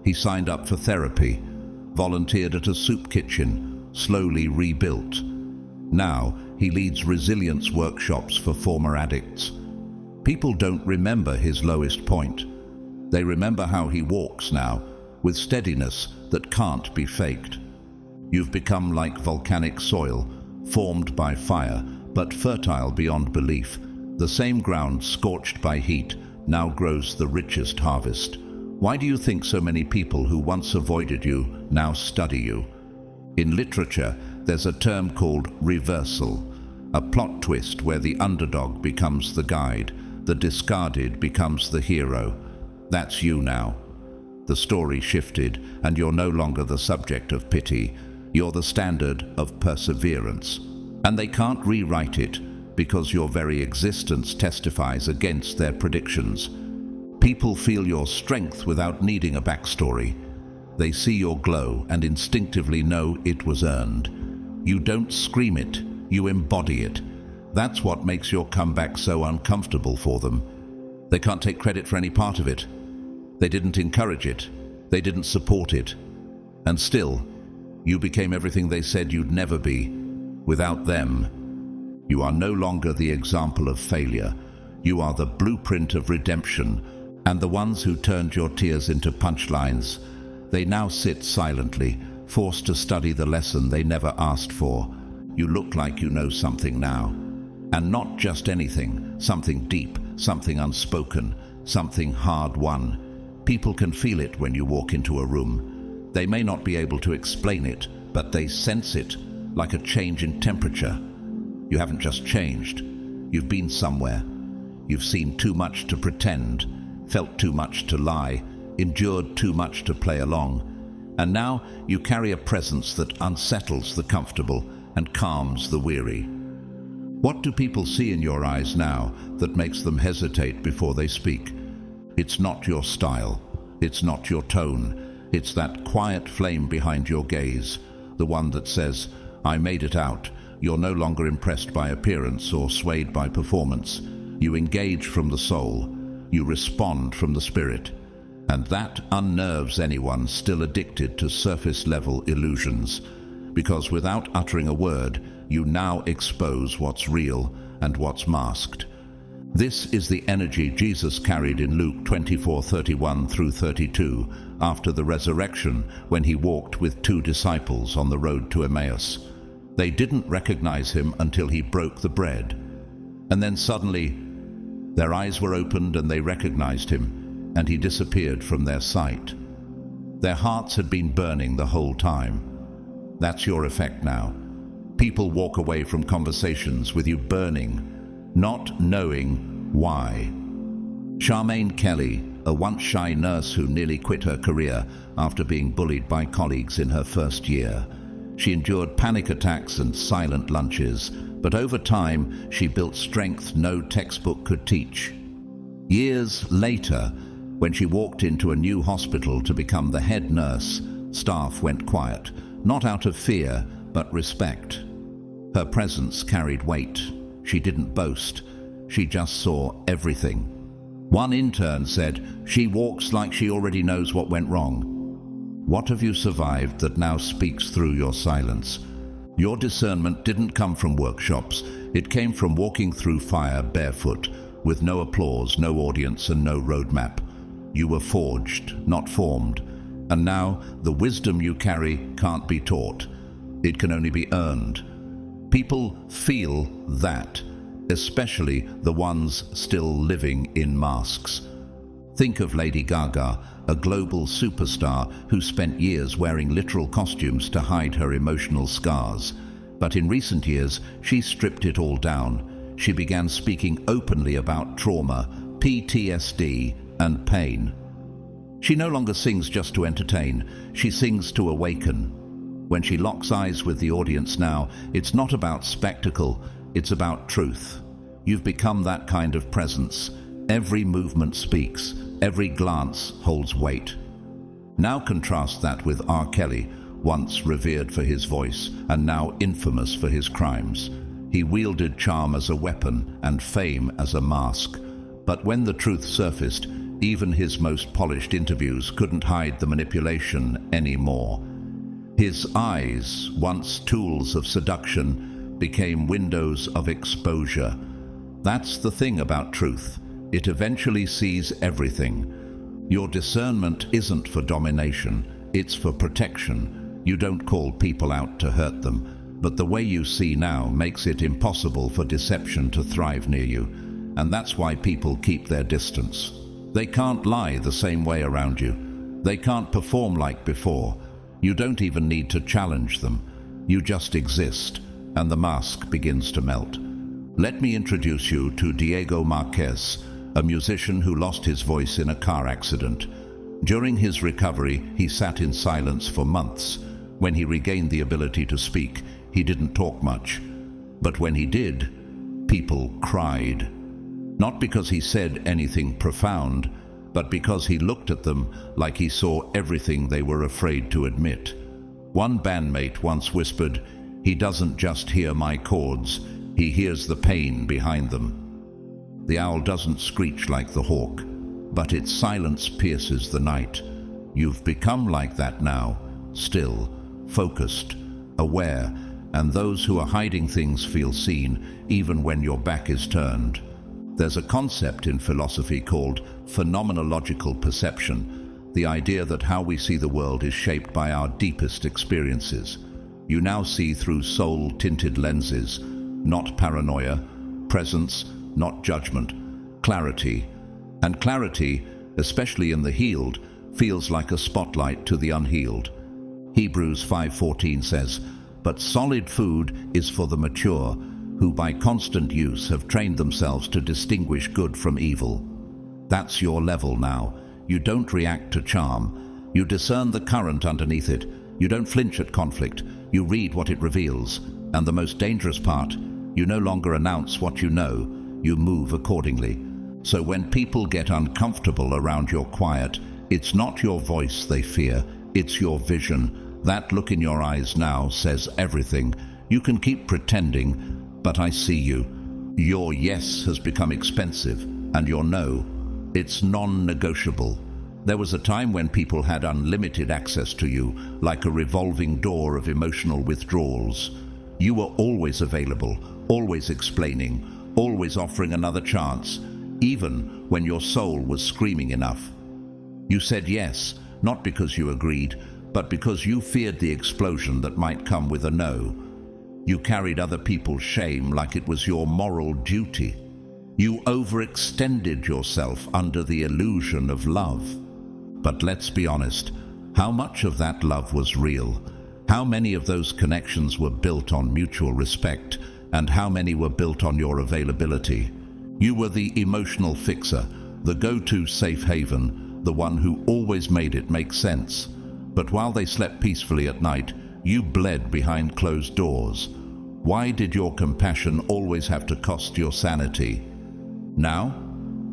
He signed up for therapy, volunteered at a soup kitchen, slowly rebuilt. Now he leads resilience workshops for former addicts. People don't remember his lowest point. They remember how he walks now, with steadiness that can't be faked. You've become like volcanic soil, formed by fire, but fertile beyond belief. The same ground scorched by heat now grows the richest harvest. Why do you think so many people who once avoided you now study you? In literature, there's a term called reversal, a plot twist where the underdog becomes the guide, the discarded becomes the hero. That's you now. The story shifted, and you're no longer the subject of pity. You're the standard of perseverance. And they can't rewrite it because your very existence testifies against their predictions. People feel your strength without needing a backstory. They see your glow and instinctively know it was earned. You don't scream it, you embody it. That's what makes your comeback so uncomfortable for them. They can't take credit for any part of it. They didn't encourage it. They didn't support it. And still, you became everything they said you'd never be. Without them, you are no longer the example of failure. You are the blueprint of redemption, and the ones who turned your tears into punchlines, they now sit silently, forced to study the lesson they never asked for. You look like you know something now. And not just anything, something deep, something unspoken, something hard-won. People can feel it when you walk into a room. They may not be able to explain it, but they sense it, like a change in temperature. You haven't just changed. You've been somewhere. You've seen too much to pretend, felt too much to lie, endured too much to play along. And now you carry a presence that unsettles the comfortable and calms the weary. What do people see in your eyes now that makes them hesitate before they speak? It's not your style. It's not your tone. It's that quiet flame behind your gaze, the one that says, I made it out. You're no longer impressed by appearance or swayed by performance. You engage from the soul. You respond from the spirit. And that unnerves anyone still addicted to surface-level illusions. Because without uttering a word, you now expose what's real and what's masked. This is the energy Jesus carried in Luke 24:31 through 32 after the resurrection when he walked with 2 disciples on the road to Emmaus. They didn't recognize him until he broke the bread. And then suddenly, their eyes were opened and they recognized him, and he disappeared from their sight. Their hearts had been burning the whole time. That's your effect now. People walk away from conversations with you burning, not knowing why. Charmaine Kelly, a once shy nurse who nearly quit her career after being bullied by colleagues in her first year. She endured panic attacks and silent lunches, but over time she built strength no textbook could teach. Years later, when she walked into a new hospital to become the head nurse, staff went quiet, not out of fear, but respect. Her presence carried weight. She didn't boast. She just saw everything. One intern said, "She walks like she already knows what went wrong." What have you survived that now speaks through your silence? Your discernment didn't come from workshops. It came from walking through fire barefoot, with no applause, no audience, and no roadmap. You were forged, not formed. And now, the wisdom you carry can't be taught. It can only be earned. People feel that, especially the ones still living in masks. Think of Lady Gaga, a global superstar who spent years wearing literal costumes to hide her emotional scars. But in recent years, she stripped it all down. She began speaking openly about trauma, PTSD, and pain. She no longer sings just to entertain, she sings to awaken. When she locks eyes with the audience now, it's not about spectacle, it's about truth. You've become that kind of presence. Every movement speaks, every glance holds weight. Now contrast that with R. Kelly, once revered for his voice and now infamous for his crimes. He wielded charm as a weapon and fame as a mask. But when the truth surfaced, even his most polished interviews couldn't hide the manipulation anymore. His eyes, once tools of seduction, became windows of exposure. That's the thing about truth. It eventually sees everything. Your discernment isn't for domination, it's for protection. You don't call people out to hurt them, but the way you see now makes it impossible for deception to thrive near you. And that's why people keep their distance. They can't lie the same way around you. They can't perform like before. You don't even need to challenge them. You just exist, and the mask begins to melt. Let me introduce you to Diego Marquez, a musician who lost his voice in a car accident. During his recovery, he sat in silence for months. When he regained the ability to speak, he didn't talk much. But when he did, people cried. Not because he said anything profound, but because he looked at them like he saw everything they were afraid to admit. One bandmate once whispered, "He doesn't just hear my chords, he hears the pain behind them." The owl doesn't screech like the hawk, but its silence pierces the night. You've become like that now, still, focused, aware, and those who are hiding things feel seen, even when your back is turned. There's a concept in philosophy called phenomenological perception, the idea that how we see the world is shaped by our deepest experiences. You now see through soul-tinted lenses, not paranoia, presence, not judgment, clarity. And clarity, especially in the healed, feels like a spotlight to the unhealed. Hebrews 5:14 says, "But solid food is for the mature, who by constant use have trained themselves to distinguish good from evil." That's your level now. You don't react to charm. You discern the current underneath it. You don't flinch at conflict. You read what it reveals. And the most dangerous part, you no longer announce what you know. You move accordingly. So when people get uncomfortable around your quiet, it's not your voice they fear, it's your vision. That look in your eyes now says everything. You can keep pretending, but I see you. Your yes has become expensive, and your no, it's non-negotiable. There was a time when people had unlimited access to you, like a revolving door of emotional withdrawals. You were always available, always explaining, always offering another chance, even when your soul was screaming enough. You said yes, not because you agreed, but because you feared the explosion that might come with a no. You carried other people's shame like it was your moral duty. You overextended yourself under the illusion of love. But let's be honest, how much of that love was real? How many of those connections were built on mutual respect, and how many were built on your availability? You were the emotional fixer, the go-to safe haven, the one who always made it make sense. But while they slept peacefully at night, you bled behind closed doors. Why did your compassion always have to cost your sanity? Now,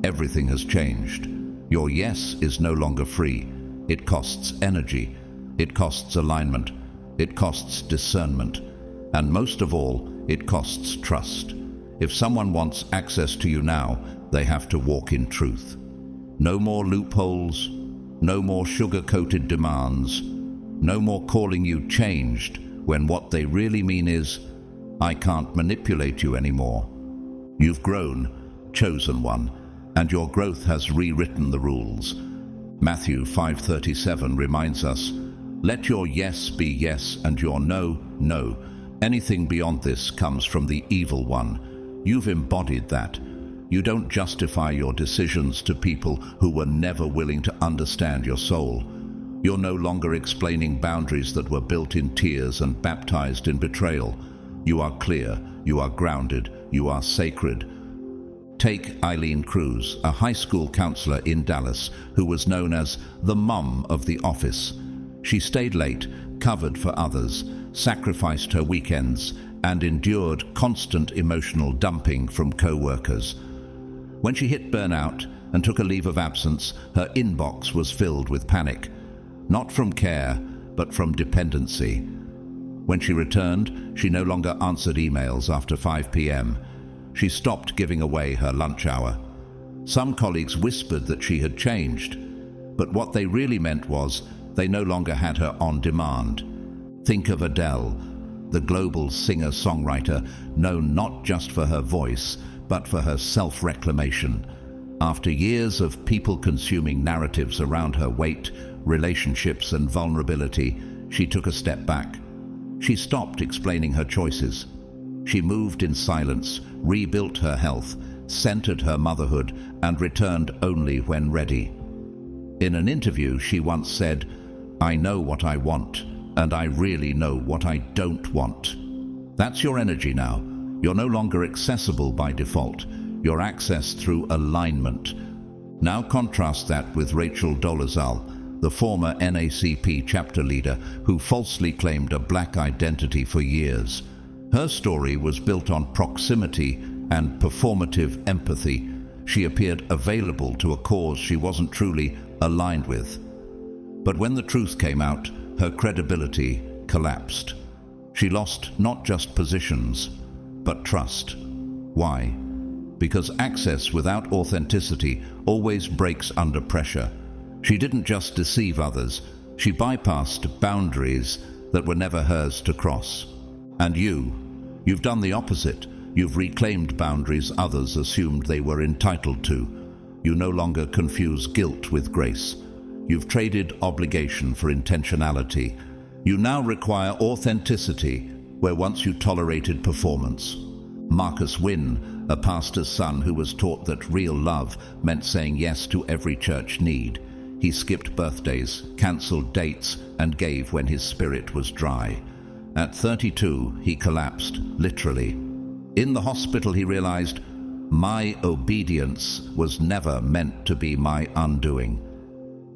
everything has changed. Your yes is no longer free. It costs energy. It costs alignment. It costs discernment. And most of all, it costs trust. If someone wants access to you now, they have to walk in truth. No more loopholes. No more sugar-coated demands. No more calling you changed when what they really mean is, I can't manipulate you anymore. You've grown, chosen one, and your growth has rewritten the rules. Matthew 5:37 reminds us, let your yes be yes and your no, no. Anything beyond this comes from the evil one. You've embodied that. You don't justify your decisions to people who were never willing to understand your soul. You're no longer explaining boundaries that were built in tears and baptized in betrayal. You are clear, you are grounded, you are sacred. Take Eileen Cruz, a high school counselor in Dallas who was known as the mum of the office. She stayed late, covered for others, sacrificed her weekends, and endured constant emotional dumping from co-workers. When she hit burnout and took a leave of absence, her inbox was filled with panic, not from care, but from dependency. When she returned, she no longer answered emails after 5 p.m. She stopped giving away her lunch hour. Some colleagues whispered that she had changed, but what they really meant was they no longer had her on demand. Think of Adele, the global singer-songwriter known not just for her voice, but for her self-reclamation. After years of people consuming narratives around her weight, relationships, and vulnerability, she took a step back. She stopped explaining her choices. She moved in silence, rebuilt her health, centered her motherhood, and returned only when ready. In an interview, she once said, I know what I want, and I really know what I don't want. That's your energy now. You're no longer accessible by default. You're accessed through alignment. Now contrast that with Rachel Dolezal, the former NACP chapter leader who falsely claimed a black identity for years. Her story was built on proximity and performative empathy. She appeared available to a cause she wasn't truly aligned with. But when the truth came out, her credibility collapsed. She lost not just positions, but trust. Why? Because access without authenticity always breaks under pressure. She didn't just deceive others, she bypassed boundaries that were never hers to cross. And you've done the opposite. You've reclaimed boundaries others assumed they were entitled to. You no longer confuse guilt with grace. You've traded obligation for intentionality. You now require authenticity where once you tolerated performance. Marcus Wynn, a pastor's son who was taught that real love meant saying yes to every church need. He skipped birthdays, cancelled dates, and gave when his spirit was dry. At 32, he collapsed, literally. In the hospital, he realized, my obedience was never meant to be my undoing.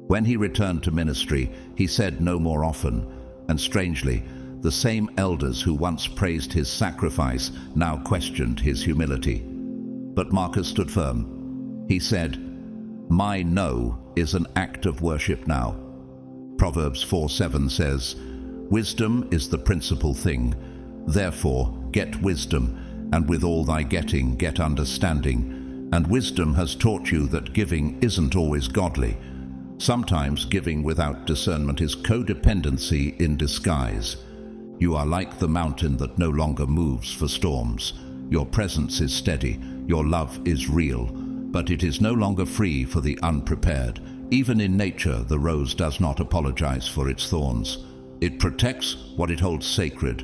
When he returned to ministry, he said no more often, and strangely, the same elders who once praised his sacrifice now questioned his humility. But Marcus stood firm. He said, my no is an act of worship now. Proverbs 4:7 says, wisdom is the principal thing. Therefore, get wisdom, and with all thy getting, get understanding. And wisdom has taught you that giving isn't always godly. Sometimes giving without discernment is codependency in disguise. You are like the mountain that no longer moves for storms. Your presence is steady, your love is real, but it is no longer free for the unprepared. Even in nature, the rose does not apologize for its thorns. It protects what it holds sacred.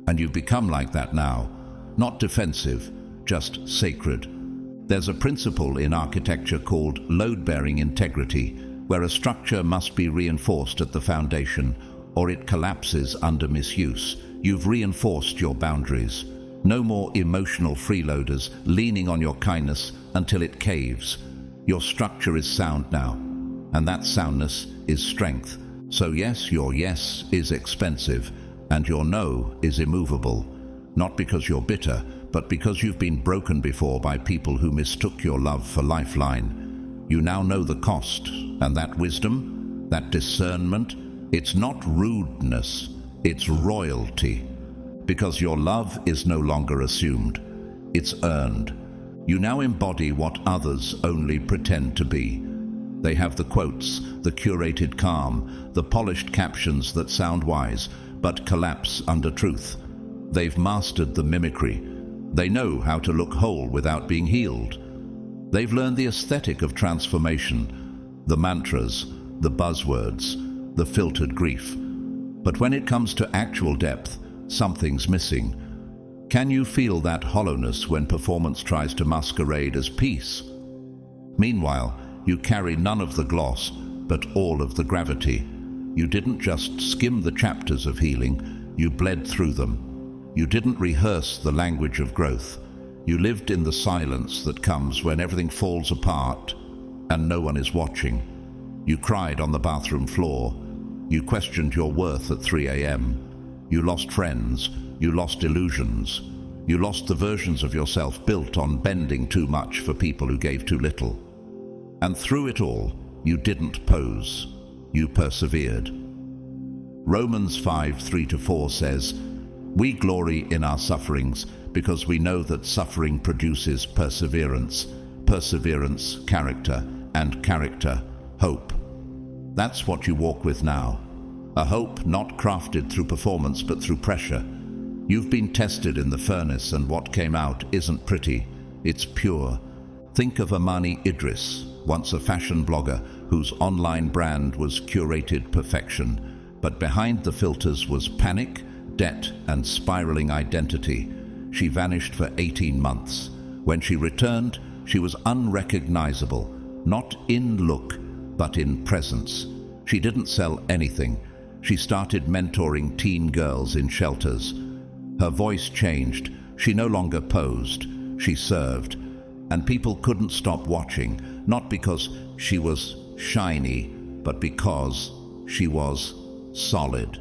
And you've become like that now. Not defensive, just sacred. There's a principle in architecture called load-bearing integrity, where a structure must be reinforced at the foundation, or it collapses under misuse. You've reinforced your boundaries. No more emotional freeloaders leaning on your kindness until it caves. Your structure is sound now, and that soundness is strength. So yes, your yes is expensive, and your no is immovable. Not because you're bitter, but because you've been broken before by people who mistook your love for lifeline. You now know the cost, and that wisdom, that discernment, it's not rudeness, it's royalty. Because your love is no longer assumed, it's earned. You now embody what others only pretend to be. They have the quotes, the curated calm, the polished captions that sound wise, but collapse under truth. They've mastered the mimicry. They know how to look whole without being healed. They've learned the aesthetic of transformation, the mantras, the buzzwords, the filtered grief. But when it comes to actual depth, something's missing. Can you feel that hollowness when performance tries to masquerade as peace? Meanwhile, you carry none of the gloss, but all of the gravity. You didn't just skim the chapters of healing, you bled through them. You didn't rehearse the language of growth. You lived in the silence that comes when everything falls apart and no one is watching. You cried on the bathroom floor. You questioned your worth at 3 a.m. You lost friends. You lost illusions. You lost the versions of yourself built on bending too much for people who gave too little. And through it all, you didn't pose. You persevered. Romans 5:3-4 says, "We glory in our sufferings because we know that suffering produces perseverance, perseverance, character, and character, hope." That's what you walk with now. A hope not crafted through performance but through pressure. You've been tested in the furnace, and what came out isn't pretty, it's pure. Think of Amani Idris, once a fashion blogger whose online brand was curated perfection, but behind the filters was panic, debt, and spiraling identity. She vanished for 18 months. When she returned, she was unrecognizable, not in look, but in presence. She didn't sell anything. She started mentoring teen girls in shelters. Her voice changed. She no longer posed. She served. And people couldn't stop watching, not because she was shiny, but because she was solid.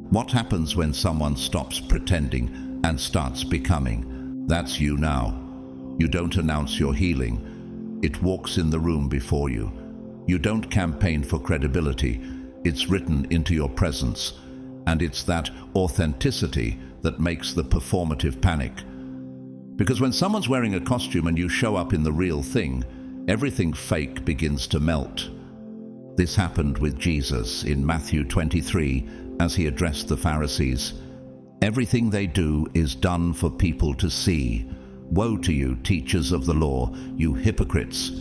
What happens when someone stops pretending and starts becoming? That's you now. You don't announce your healing. It walks in the room before you. You don't campaign for credibility. It's written into your presence. And it's that authenticity that makes the performative panic. Because when someone's wearing a costume and you show up in the real thing, everything fake begins to melt. This happened with Jesus in Matthew 23 as he addressed the Pharisees. "Everything they do is done for people to see. Woe to you, teachers of the law, you hypocrites!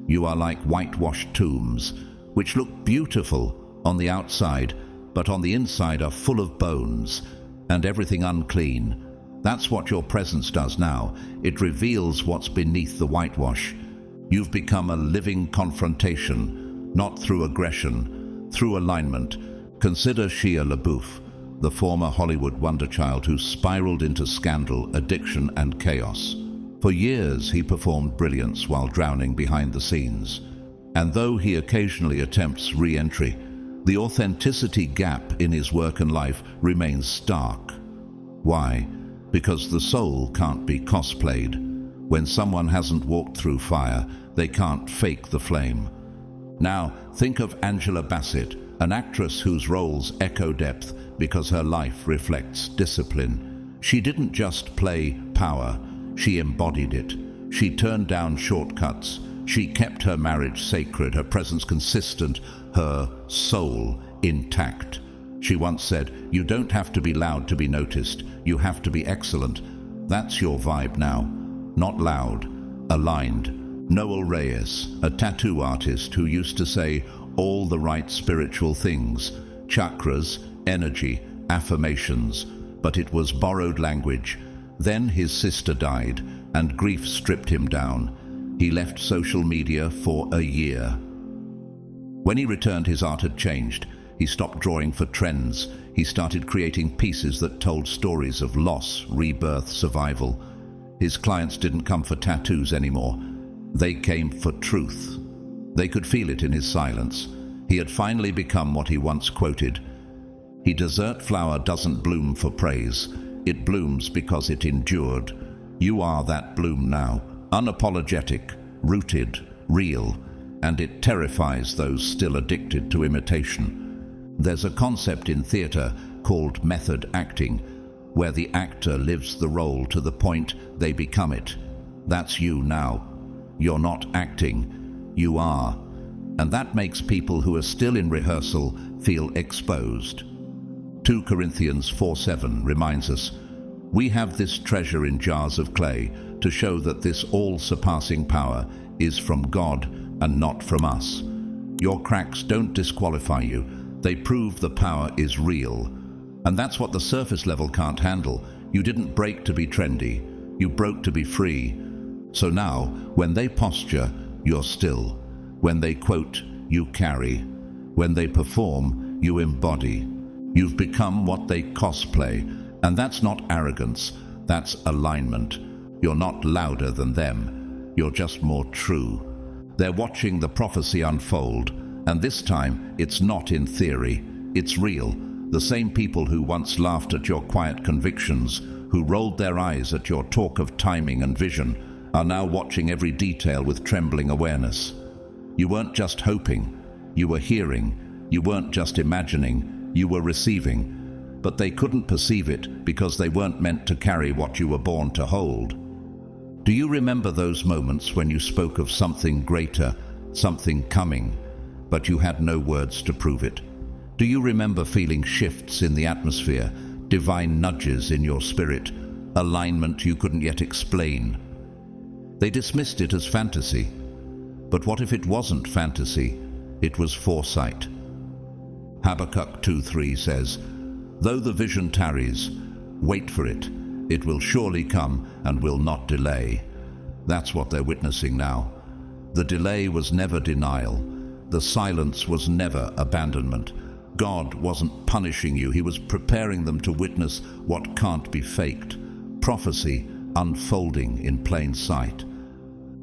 You are like whitewashed tombs, which look beautiful on the outside, but on the inside are full of bones and everything unclean." That's what your presence does now. It reveals what's beneath the whitewash. You've become a living confrontation, not through aggression, through alignment. Consider Shia LaBeouf, the former Hollywood wonderchild who spiraled into scandal, addiction, and chaos. For years, he performed brilliance while drowning behind the scenes. And though he occasionally attempts re-entry, the authenticity gap in his work and life remains stark. Why? Because the soul can't be cosplayed. When someone hasn't walked through fire, they can't fake the flame. Now, think of Angela Bassett, an actress whose roles echo depth because her life reflects discipline. She didn't just play power, she embodied it. She turned down shortcuts. She kept her marriage sacred, her presence consistent, her soul intact. She once said, "You don't have to be loud to be noticed. You have to be excellent." That's your vibe now. Not loud, aligned. Noel Reyes, a tattoo artist who used to say all the right spiritual things, chakras, energy, affirmations, but it was borrowed language. Then his sister died, and grief stripped him down. He left social media for a year. When he returned, his art had changed. He stopped drawing for trends. He started creating pieces that told stories of loss, rebirth, survival. His clients didn't come for tattoos anymore. They came for truth. They could feel it in his silence. He had finally become what he once quoted. "A desert flower doesn't bloom for praise. It blooms because it endured." You are that bloom now, unapologetic, rooted, real, and it terrifies those still addicted to imitation. There's a concept in theatre called method acting, where the actor lives the role to the point they become it. That's you now. You're not acting, you are. And that makes people who are still in rehearsal feel exposed. 2 Corinthians 4:7 reminds us, "We have this treasure in jars of clay to show that this all-surpassing power is from God and not from us." Your cracks don't disqualify you. They prove the power is real. And that's what the surface level can't handle. You didn't break to be trendy. You broke to be free. So now, when they posture, you're still. When they quote, you carry. When they perform, you embody. You've become what they cosplay. And that's not arrogance. That's alignment. You're not louder than them. You're just more true. They're watching the prophecy unfold. And this time, it's not in theory. It's real. The same people who once laughed at your quiet convictions, who rolled their eyes at your talk of timing and vision, are now watching every detail with trembling awareness. You weren't just hoping, you were hearing. You weren't just imagining, you were receiving. But they couldn't perceive it because they weren't meant to carry what you were born to hold. Do you remember those moments when you spoke of something greater, something coming, but you had no words to prove it? Do you remember feeling shifts in the atmosphere, divine nudges in your spirit, alignment you couldn't yet explain? They dismissed it as fantasy. But what if it wasn't fantasy? It was foresight. Habakkuk 2:3 says, "Though the vision tarries, wait for it. It will surely come and will not delay." That's what they're witnessing now. The delay was never denial. The silence was never abandonment. God wasn't punishing you. He was preparing them to witness what can't be faked. Prophecy unfolding in plain sight.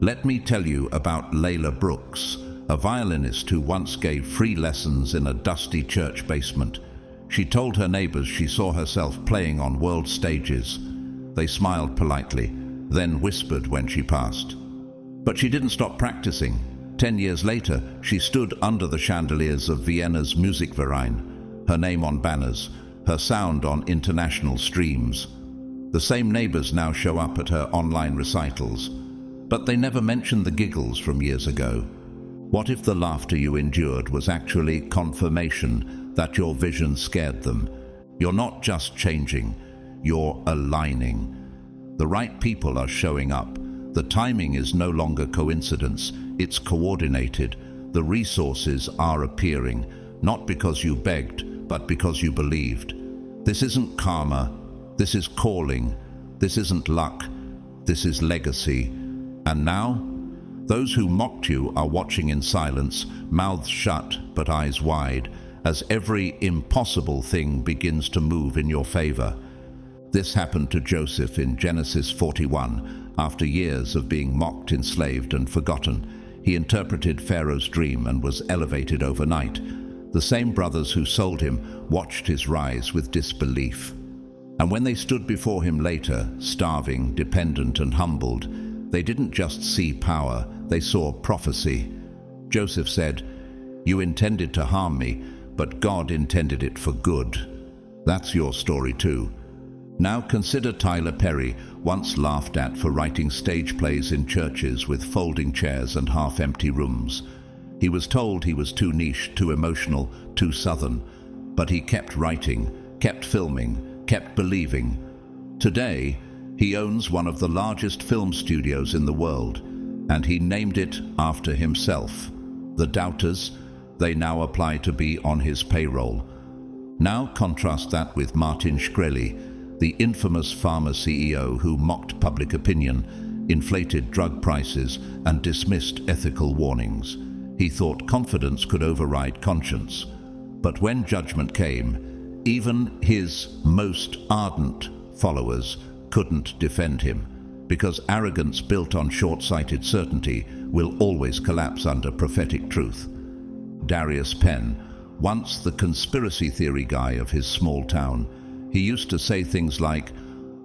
Let me tell you about Layla Brooks, a violinist who once gave free lessons in a dusty church basement. She told her neighbors she saw herself playing on world stages. They smiled politely, then whispered when she passed. But she didn't stop practicing. 10 years later, she stood under the chandeliers of Vienna's Musikverein, her name on banners, her sound on international streams. The same neighbors now show up at her online recitals. But they never mentioned the giggles from years ago. What if the laughter you endured was actually confirmation that your vision scared them? You're not just changing, you're aligning. The right people are showing up. The timing is no longer coincidence, it's coordinated. The resources are appearing, not because you begged, but because you believed. This isn't karma, this is calling, this isn't luck, this is legacy. And now, those who mocked you are watching in silence, mouths shut but eyes wide, as every impossible thing begins to move in your favor. This happened to Joseph in Genesis 41. After years of being mocked, enslaved, and forgotten, he interpreted Pharaoh's dream and was elevated overnight. The same brothers who sold him watched his rise with disbelief. And when they stood before him later, starving, dependent, and humbled, they didn't just see power, they saw prophecy. Joseph said, "You intended to harm me, but God intended it for good." That's your story too. Now consider Tyler Perry, once laughed at for writing stage plays in churches with folding chairs and half-empty rooms. He was told he was too niche, too emotional, too southern. But he kept writing, kept filming, kept believing. Today, he owns one of the largest film studios in the world, and he named it after himself. The doubters, they now apply to be on his payroll. Now contrast that with Martin Shkreli, the infamous pharma CEO who mocked public opinion, inflated drug prices, and dismissed ethical warnings. He thought confidence could override conscience. But when judgment came, even his most ardent followers couldn't defend him. because arrogance built on short-sighted certainty will always collapse under prophetic truth. Darius Penn, once the conspiracy theory guy of his small town, he used to say things like,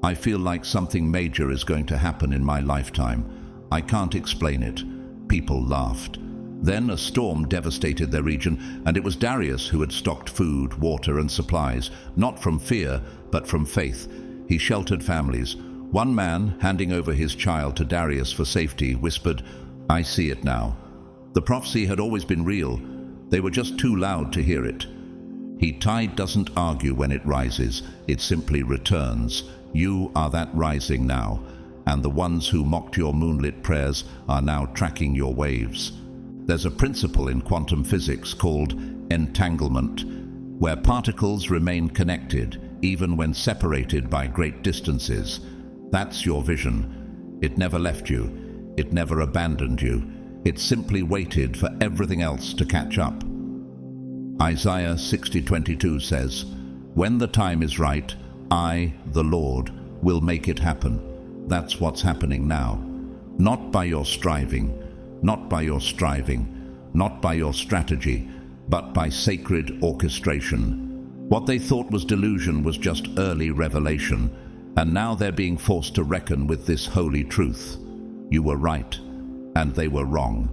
"I feel like something major is going to happen in my lifetime. I can't explain it." People laughed. Then a storm devastated their region, and it was Darius who had stocked food, water, and supplies, not from fear, but from faith. He sheltered families. One man, handing over his child to Darius for safety, whispered, "I see it now." The prophecy had always been real. They were just too loud to hear it. "The tide doesn't argue when it rises, it simply returns. You are that rising now, and the ones who mocked your moonlit prayers are now tracking your waves." There's a principle in quantum physics called entanglement, where particles remain connected even when separated by great distances. That's your vision. It never left you. It never abandoned you. It simply waited for everything else to catch up. Isaiah 60:22 says, "When the time is right, I, the Lord, will make it happen." That's what's happening now. Not by your striving, not by your striving, not by your strategy, but by sacred orchestration. What they thought was delusion was just early revelation, and now they're being forced to reckon with this holy truth. You were right, and they were wrong.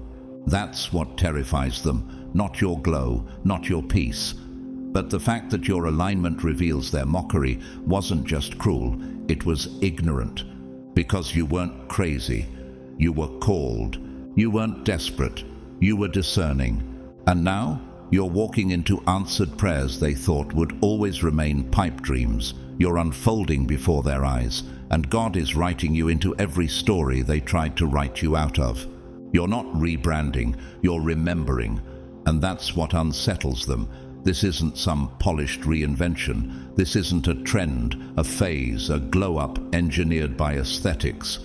That's what terrifies them, not your glow, not your peace. But the fact that your alignment reveals their mockery wasn't just cruel, it was ignorant. Because you weren't crazy, you were called. You weren't desperate, you were discerning. And now, you're walking into answered prayers they thought would always remain pipe dreams. You're unfolding before their eyes, and God is writing you into every story they tried to write you out of. You're not rebranding, you're remembering, and that's what unsettles them. This isn't some polished reinvention. This isn't a trend, a phase, a glow-up engineered by aesthetics.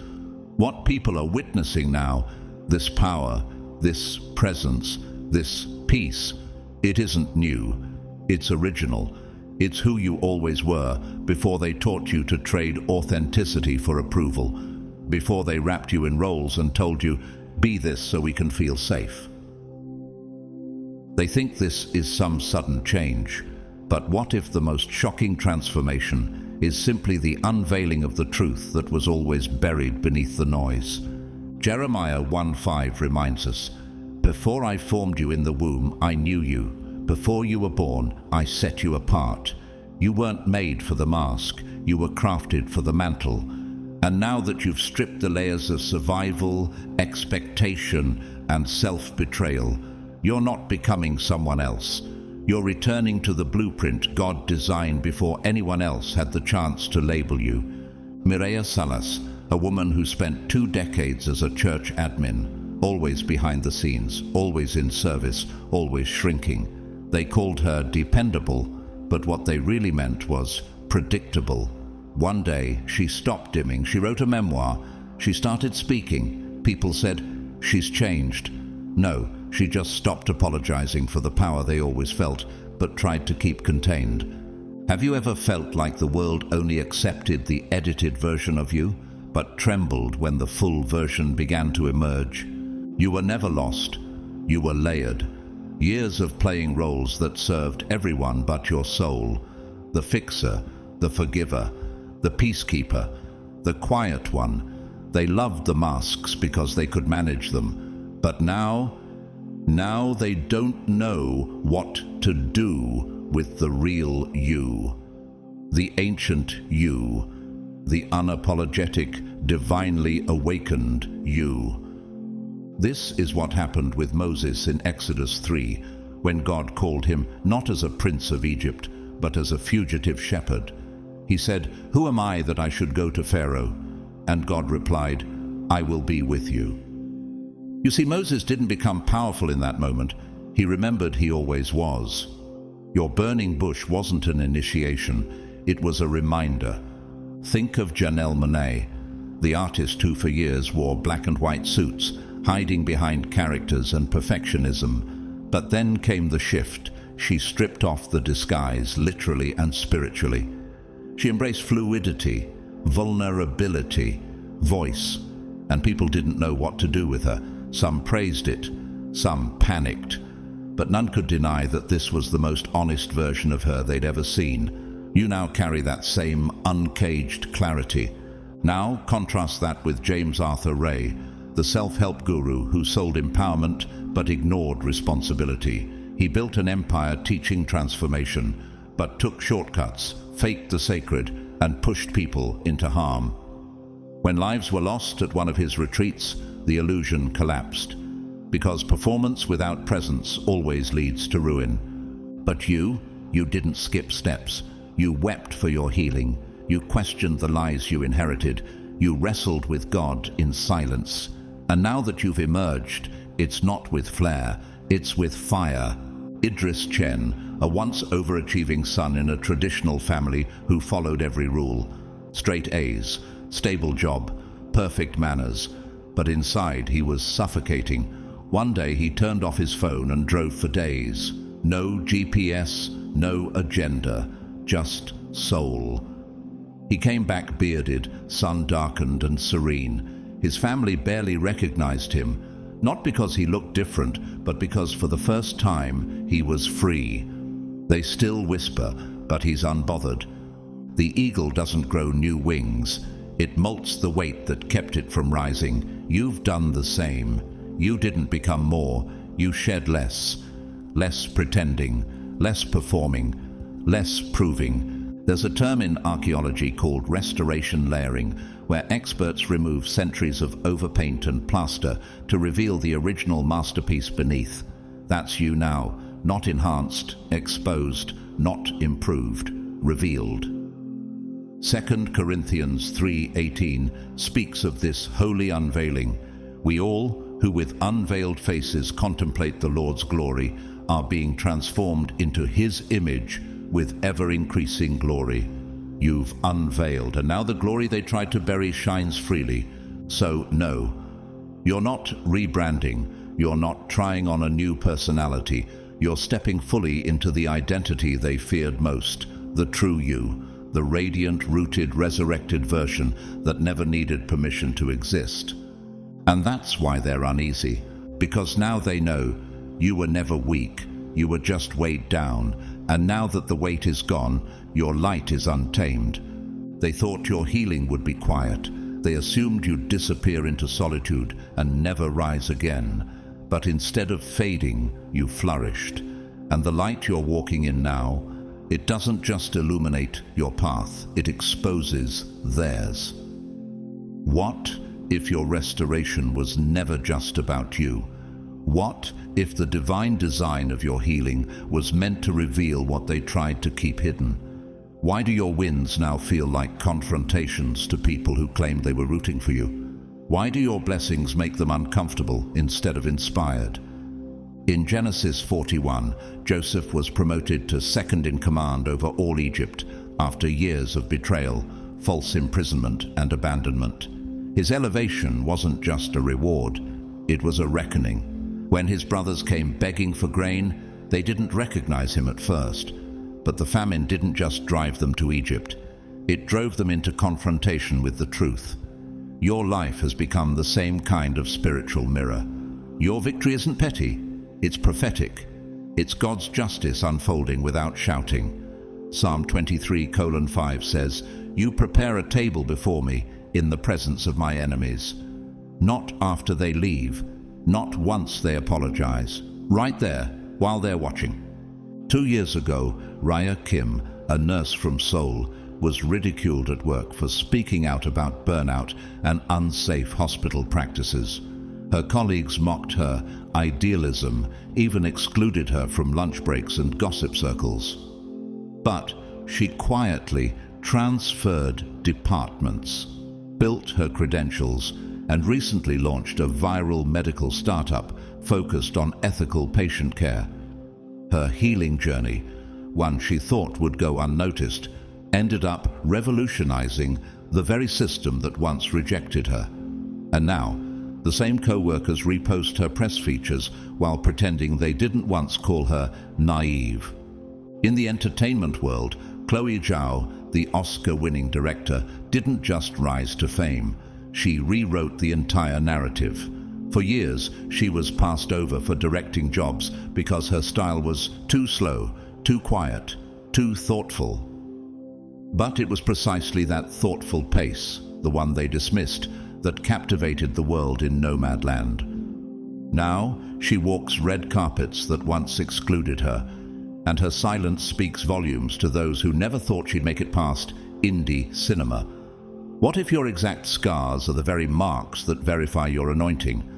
What people are witnessing now, this power, this presence, this peace, it isn't new. It's original. It's who you always were before they taught you to trade authenticity for approval, before they wrapped you in roles and told you, "Be this so we can feel safe." They think this is some sudden change, but what if the most shocking transformation is simply the unveiling of the truth that was always buried beneath the noise? Jeremiah 1:5 reminds us, "Before I formed you in the womb, I knew you. Before you were born, I set you apart. You weren't made for the mask, you were crafted for the mantle. And now that you've stripped the layers of survival, expectation, and self-betrayal, you're not becoming someone else. You're returning to the blueprint God designed before anyone else had the chance to label you." Mireia Salas, a woman who spent 2 decades as a church admin, always behind the scenes, always in service, always shrinking. They called her dependable, but what they really meant was predictable. One day, she stopped dimming. She wrote a memoir. She started speaking. People said, "She's changed." No, she just stopped apologizing for the power they always felt, but tried to keep contained. Have you ever felt like the world only accepted the edited version of you, but trembled when the full version began to emerge? You were never lost. You were layered. Years of playing roles that served everyone but your soul. The fixer, the forgiver, the peacekeeper, the quiet one. They loved the masks because they could manage them. But now they don't know what to do with the real you. The ancient you. The unapologetic, divinely awakened you. This is what happened with Moses in Exodus 3, when God called him not as a prince of Egypt, but as a fugitive shepherd. He said, "Who am I that I should go to Pharaoh?" And God replied, "I will be with you." You see, Moses didn't become powerful in that moment. He remembered he always was. Your burning bush wasn't an initiation, it was a reminder. Think of Janelle Monáe, the artist who for years wore black and white suits, hiding behind characters and perfectionism. But then came the shift. She stripped off the disguise, literally and spiritually. She embraced fluidity, vulnerability, voice, and people didn't know what to do with her. Some praised it, some panicked, but none could deny that this was the most honest version of her they'd ever seen. You now carry that same uncaged clarity. Now contrast that with James Arthur Ray, the self-help guru who sold empowerment but ignored responsibility. He built an empire teaching transformation, but took shortcuts, faked the sacred, and pushed people into harm. When lives were lost at one of his retreats, the illusion collapsed, because performance without presence always leads to ruin. But you didn't skip steps. You wept for your healing. You questioned the lies you inherited. You wrestled with God in silence. And now that you've emerged, it's not with flair, it's with fire. Idris Chen, a once overachieving son in a traditional family who followed every rule. Straight A's, stable job, perfect manners. But inside he was suffocating. One day he turned off his phone and drove for days. No GPS, no agenda, just soul. He came back bearded, sun-darkened and serene. His family barely recognized him, not because he looked different, but because for the first time he was free. They still whisper, but he's unbothered. The eagle doesn't grow new wings. It molts the weight that kept it from rising. You've done the same. You didn't become more. You shed less. Less pretending, less performing, less proving. There's a term in archaeology called restoration layering, where experts remove centuries of overpaint and plaster to reveal the original masterpiece beneath. That's you now, not enhanced, exposed, not improved, revealed. 2 Corinthians 3:18 speaks of this holy unveiling. We all, who with unveiled faces contemplate the Lord's glory, are being transformed into His image with ever-increasing glory. You've unveiled, and now the glory they tried to bury shines freely. So, no, you're not rebranding. You're not trying on a new personality. You're stepping fully into the identity they feared most, the true you, the radiant, rooted, resurrected version that never needed permission to exist. And that's why they're uneasy, because now they know you were never weak. You were just weighed down, and now that the weight is gone, your light is untamed. They thought your healing would be quiet. They assumed you'd disappear into solitude and never rise again. But instead of fading, you flourished. And the light you're walking in now, it doesn't just illuminate your path, it exposes theirs. What if your restoration was never just about you? What if the divine design of your healing was meant to reveal what they tried to keep hidden? Why do your wins now feel like confrontations to people who claimed they were rooting for you? Why do your blessings make them uncomfortable instead of inspired? In Genesis 41, Joseph was promoted to second in command over all Egypt after years of betrayal, false imprisonment, and abandonment. His elevation wasn't just a reward, it was a reckoning. When his brothers came begging for grain, they didn't recognize him at first. But the famine didn't just drive them to Egypt. It drove them into confrontation with the truth. Your life has become the same kind of spiritual mirror. Your victory isn't petty, it's prophetic. It's God's justice unfolding without shouting. Psalm 23:5 says, "You prepare a table before me in the presence of my enemies." Not after they leave, not once they apologize, right there while they're watching. 2 years ago, Raya Kim, a nurse from Seoul, was ridiculed at work for speaking out about burnout and unsafe hospital practices. Her colleagues mocked her idealism, even excluded her from lunch breaks and gossip circles. But she quietly transferred departments, built her credentials, and recently launched a viral medical startup focused on ethical patient care. Her healing journey, one she thought would go unnoticed, ended up revolutionizing the very system that once rejected her. And now, the same co-workers repost her press features while pretending they didn't once call her naive. In the entertainment world, Chloe Zhao, the Oscar-winning director, didn't just rise to fame. she rewrote the entire narrative. For years, she was passed over for directing jobs because her style was too slow, too quiet, too thoughtful. But it was precisely that thoughtful pace, the one they dismissed, that captivated the world in Nomadland. Now, she walks red carpets that once excluded her, and her silence speaks volumes to those who never thought she'd make it past indie cinema. What if your exact scars are the very marks that verify your anointing?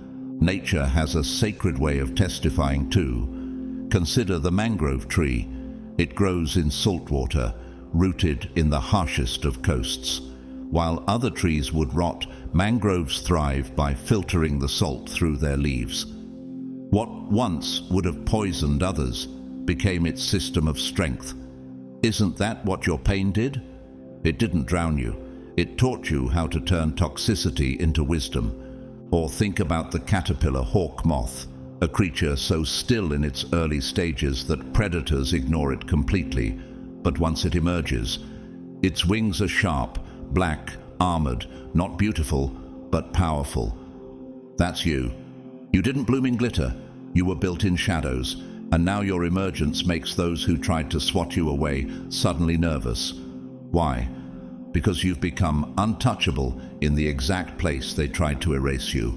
Nature has a sacred way of testifying too. Consider the mangrove tree. It grows in salt water, rooted in the harshest of coasts. While other trees would rot, mangroves thrive by filtering the salt through their leaves. What once would have poisoned others became its system of strength. Isn't that what your pain did? It didn't drown you. It taught you how to turn toxicity into wisdom. Or think about the caterpillar hawk moth, a creature so still in its early stages that predators ignore it completely. But once it emerges, its wings are sharp, black, armored, not beautiful, but powerful. That's you. You didn't bloom in glitter. You were built in shadows, and now your emergence makes those who tried to swat you away suddenly nervous. Why? Because you've become untouchable in the exact place they tried to erase you.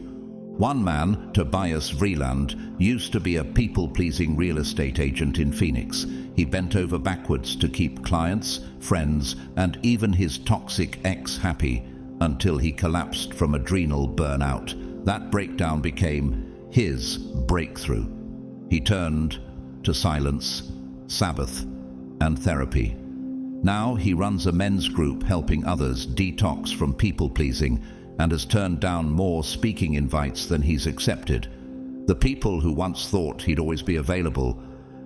One man, Tobias Vreeland, used to be a people-pleasing real estate agent in Phoenix. He bent over backwards to keep clients, friends, and even his toxic ex happy until he collapsed from adrenal burnout. That breakdown became his breakthrough. He turned to silence, Sabbath, and therapy. Now he runs a men's group helping others detox from people-pleasing and has turned down more speaking invites than he's accepted. The people who once thought he'd always be available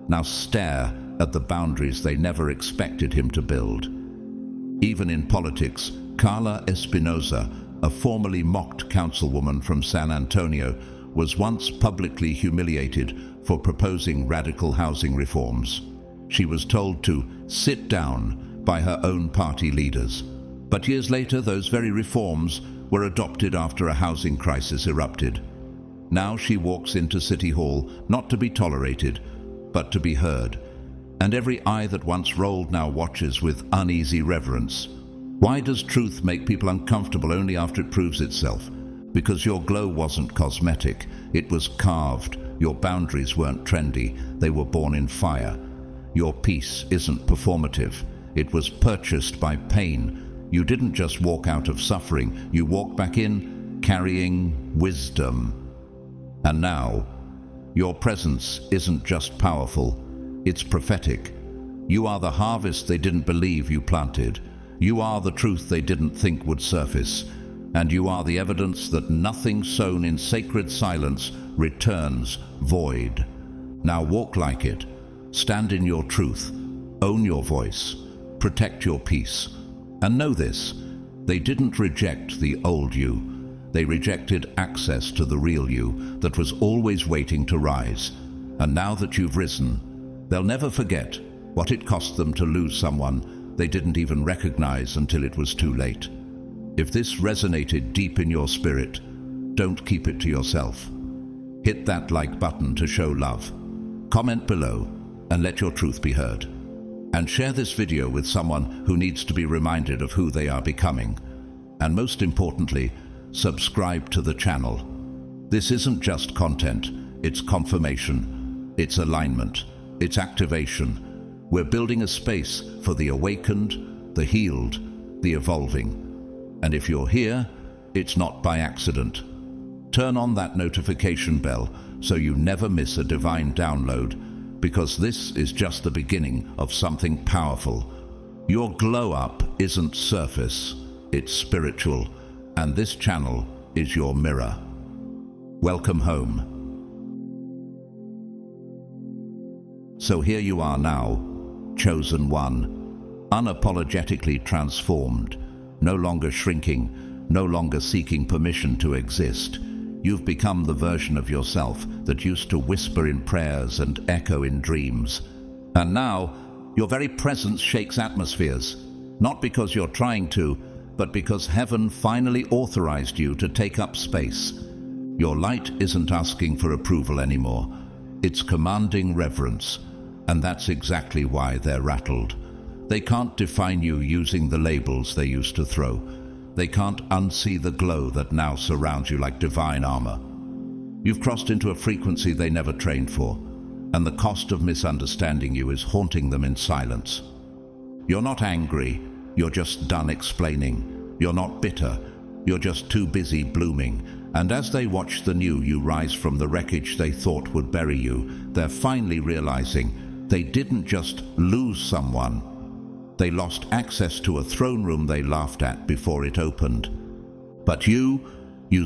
now stare at the boundaries they never expected him to build. Even in politics, Carla Espinosa, a formerly mocked councilwoman from San Antonio, was once publicly humiliated for proposing radical housing reforms. She was told to sit down by her own party leaders. But years later, those very reforms were adopted after a housing crisis erupted. Now she walks into City Hall not to be tolerated, but to be heard. And every eye that once rolled now watches with uneasy reverence. Why does truth make people uncomfortable only after it proves itself? Because your glow wasn't cosmetic, it was carved. Your boundaries weren't trendy, they were born in fire. Your peace isn't performative, it was purchased by pain. You didn't just walk out of suffering, you walked back in carrying wisdom. And now, your presence isn't just powerful, it's prophetic. You are the harvest they didn't believe you planted. You are the truth they didn't think would surface. And you are the evidence that nothing sown in sacred silence returns void. Now walk like it. Stand in your truth. Own your voice. Protect your peace. And know this, they didn't reject the old you. They rejected access to the real you that was always waiting to rise. And now that you've risen, they'll never forget what it cost them to lose someone they didn't even recognize until it was too late. If this resonated deep in your spirit, don't keep it to yourself. Hit that like button to show love. Comment below and let your truth be heard. And share this video with someone who needs to be reminded of who they are becoming. And most importantly, subscribe to the channel. This isn't just content, it's confirmation, it's alignment, it's activation. We're building a space for the awakened, the healed, the evolving. And if you're here, it's not by accident. Turn on that notification bell so you never miss a divine download, because this is just the beginning of something powerful. Your glow up isn't surface, it's spiritual, and this channel is your mirror. Welcome home. So here you are now, chosen one, unapologetically transformed, no longer shrinking, no longer seeking permission to exist. You've become the version of yourself that used to whisper in prayers and echo in dreams. And now, your very presence shakes atmospheres, not because you're trying to, but because heaven finally authorized you to take up space. Your light isn't asking for approval anymore. It's commanding reverence, and that's exactly why they're rattled. They can't define you using the labels they used to throw. They can't unsee the glow that now surrounds you like divine armor. You've crossed into a frequency they never trained for, and the cost of misunderstanding you is haunting them in silence. You're not angry, you're just done explaining. You're not bitter, you're just too busy blooming. And as they watch the new you rise from the wreckage they thought would bury you, they're finally realizing they didn't just lose someone. They lost access to a throne room they laughed at before it opened. But you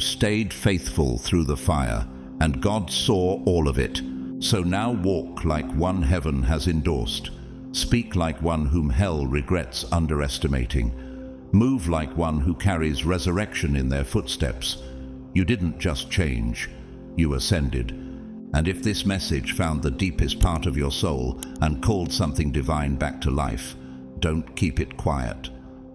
stayed faithful through the fire, and God saw all of it. So now walk like one heaven has endorsed. Speak like one whom hell regrets underestimating. Move like one who carries resurrection in their footsteps. You didn't just change, you ascended. And if this message found the deepest part of your soul and called something divine back to life, don't keep it quiet.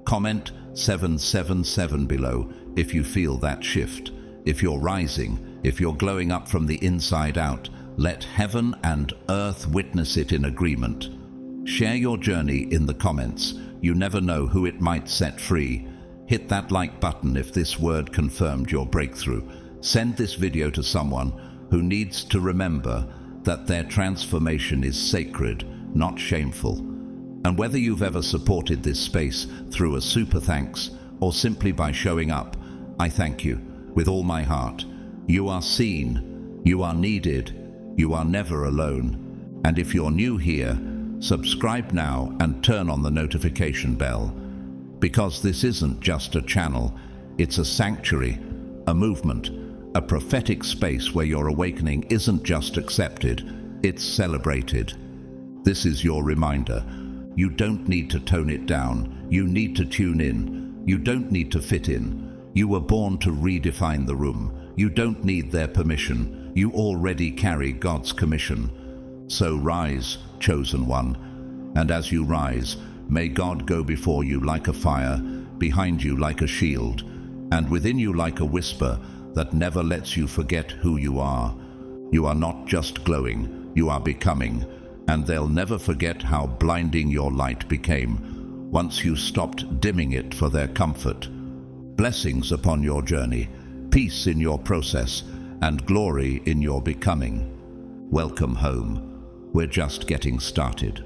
Comment 777 below if you feel that shift. If you're rising, if you're glowing up from the inside out, let heaven and earth witness it in agreement. Share your journey in the comments. You never know who it might set free. Hit that like button if this word confirmed your breakthrough. Send this video to someone who needs to remember that their transformation is sacred, not shameful. And whether you've ever supported this space through a super thanks or simply by showing up, I thank you with all my heart. You are seen, you are needed, you are never alone. And if you're new here, subscribe now and turn on the notification bell. Because this isn't just a channel, it's a sanctuary, a movement, a prophetic space where your awakening isn't just accepted, it's celebrated. This is your reminder. You don't need to tone it down. You need to tune in. You don't need to fit in. You were born to redefine the room. You don't need their permission. You already carry God's commission. So rise, chosen one. And as you rise, may God go before you like a fire, behind you like a shield, and within you like a whisper that never lets you forget who you are. You are not just glowing, you are becoming, and they'll never forget how blinding your light became once you stopped dimming it for their comfort. Blessings upon your journey, peace in your process, and glory in your becoming. Welcome home. We're just getting started.